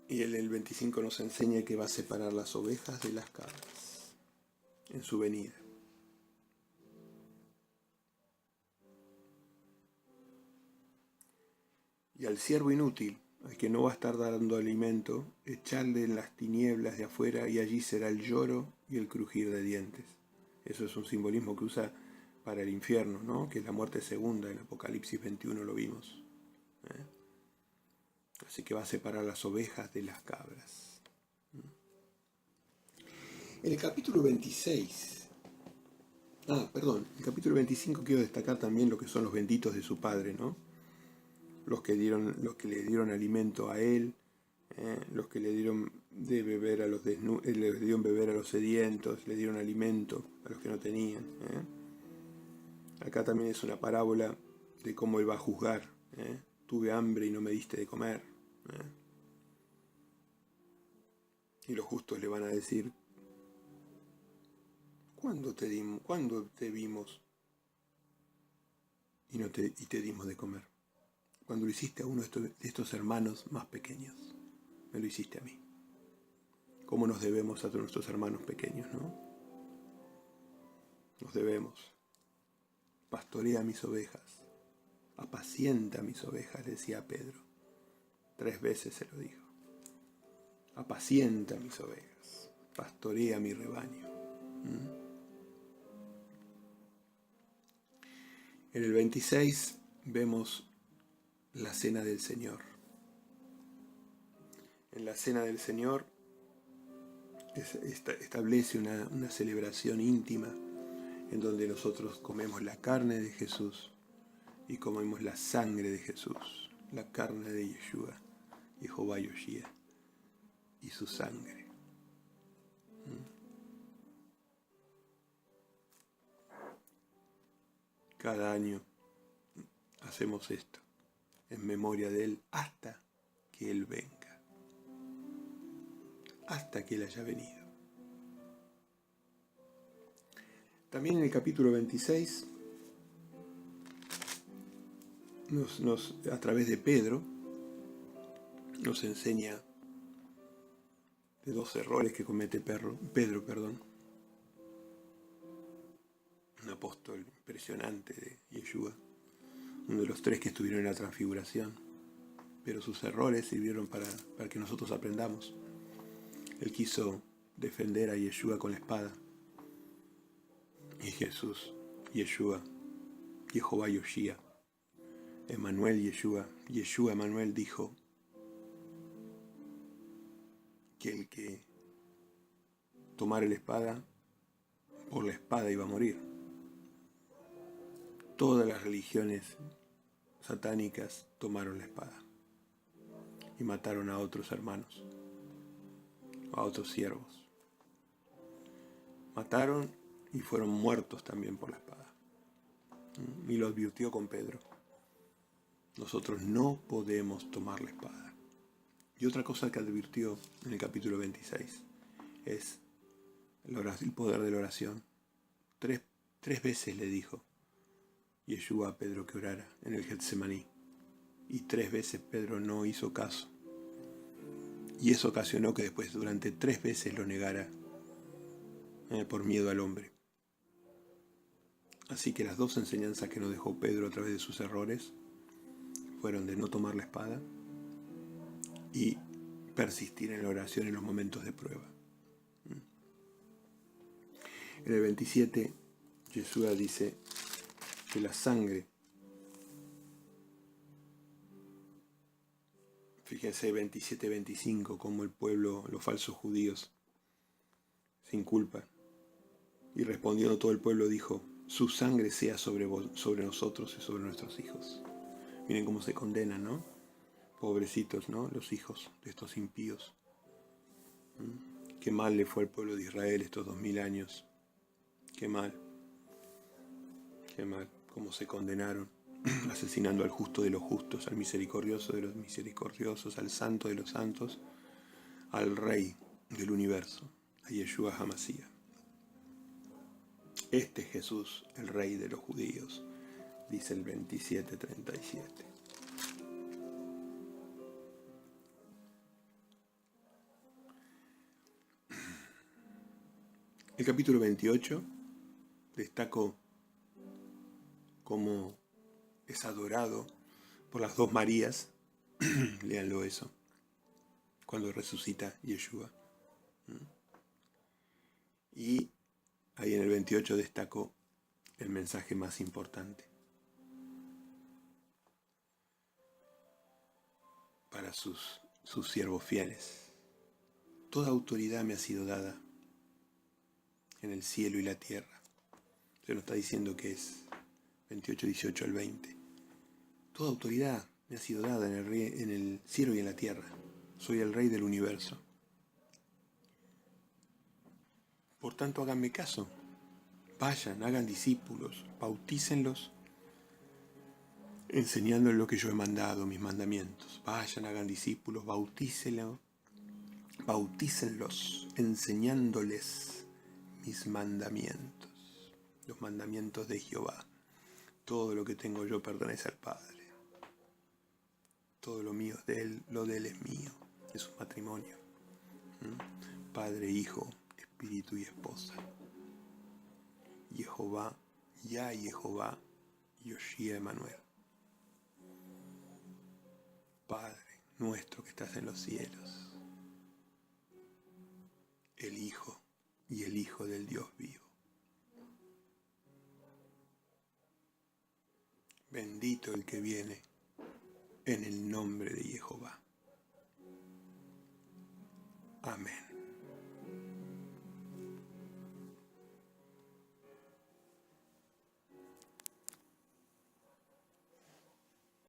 Y el 25 nos enseña que va a separar las ovejas de las cabras en su venida. Y al siervo inútil, al que no va a estar dando alimento, echarle en las tinieblas de afuera y allí será el lloro y el crujir de dientes. Eso es un simbolismo que usa para el infierno, ¿no? Que es la muerte segunda, en Apocalipsis 21 lo vimos. Así que va a separar las ovejas de las cabras. En el capítulo 26, el capítulo 25 quiero destacar también lo que son los benditos de su padre, ¿no? Los que le dieron alimento a él, los que le dieron de beber a los le dieron beber a los sedientos, le dieron alimento a los que no tenían. Acá también es una parábola de cómo él va a juzgar. Tuve hambre y no me diste de comer. Y los justos le van a decir, ¿cuándo te vimos y te dimos de comer? Cuando lo hiciste a uno de estos hermanos más pequeños, me lo hiciste a mí. ¿Cómo nos debemos a nuestros hermanos pequeños, no? Nos debemos. Pastorea mis ovejas, apacienta mis ovejas, le decía a Pedro. 3 veces se lo dijo. Apacienta mis ovejas, pastorea mi rebaño. En el 26 vemos la cena del Señor. En la cena del Señor establece una celebración íntima en donde nosotros comemos la carne de Jesús y comemos la sangre de Jesús, la carne de Yeshua, Jehová Yoshia, y su sangre. Cada año hacemos esto en memoria de Él hasta que Él venga, hasta que Él haya venido. También en el capítulo 26, a través de Pedro, nos enseña de 2 errores que comete Pedro, un apóstol impresionante de Yeshua, uno de los 3 que estuvieron en la transfiguración, pero sus errores sirvieron para que nosotros aprendamos. Él quiso defender a Yeshua con la espada, y Jesús, Yeshua, Jehová Yoshia, Emmanuel Yeshua Emmanuel dijo que el que tomara la espada, por la espada iba a morir. Todas las religiones satánicas tomaron la espada y mataron a otros hermanos, a otros siervos. Mataron y fueron muertos también por la espada. Y lo advirtió con Pedro. Nosotros no podemos tomar la espada. Y otra cosa que advirtió en el capítulo 26 es el poder de la oración. 3 veces le dijo Yeshua a Pedro que orara en el Getsemaní. Y 3 veces Pedro no hizo caso. Y eso ocasionó que después durante 3 veces lo negara por miedo al hombre. Así que las dos enseñanzas que nos dejó Pedro a través de sus errores fueron de no tomar la espada y persistir en la oración en los momentos de prueba. En el 27, Yeshua dice que la sangre, fíjense 27-25, como el pueblo, los falsos judíos, sin culpa, y respondiendo todo el pueblo dijo: su sangre sea sobre nosotros y sobre nuestros hijos. Miren cómo se condenan, ¿no? Pobrecitos, ¿no? Los hijos de estos impíos. Qué mal le fue al pueblo de Israel estos 2000 años. Qué mal. Qué mal. Cómo se condenaron. Asesinando al justo de los justos, al misericordioso de los misericordiosos, al santo de los santos, al rey del universo, a Yeshua HaMashiach. Este es Jesús, el rey de los judíos, dice el 27-37. El capítulo 28 destaco cómo es adorado por las dos Marías. Léanlo eso, cuando resucita Yeshua. Y ahí en el 28 destaco el mensaje más importante para sus siervos fieles. Toda autoridad me ha sido dada en el cielo y la tierra. Se nos está diciendo que es 28, 18 al 20. Toda autoridad me ha sido dada en el cielo y en la tierra. Soy el rey del universo. Por tanto, háganme caso. Vayan, hagan discípulos, bautícenlos, enseñándoles lo que yo he mandado, mis mandamientos. Vayan, hagan discípulos, bautícenlos, enseñándoles mis mandamientos, los mandamientos de Jehová. Todo lo que tengo yo pertenece al Padre. Todo lo mío es de Él, lo de Él es mío. Es un matrimonio. Padre, Hijo, Espíritu y Esposa. Jehová, Ya Jehová, Yoshia Emanuel. Padre nuestro que estás en los cielos, el Hijo y el Hijo del Dios vivo. Bendito el que viene en el nombre de Jehová. Amén.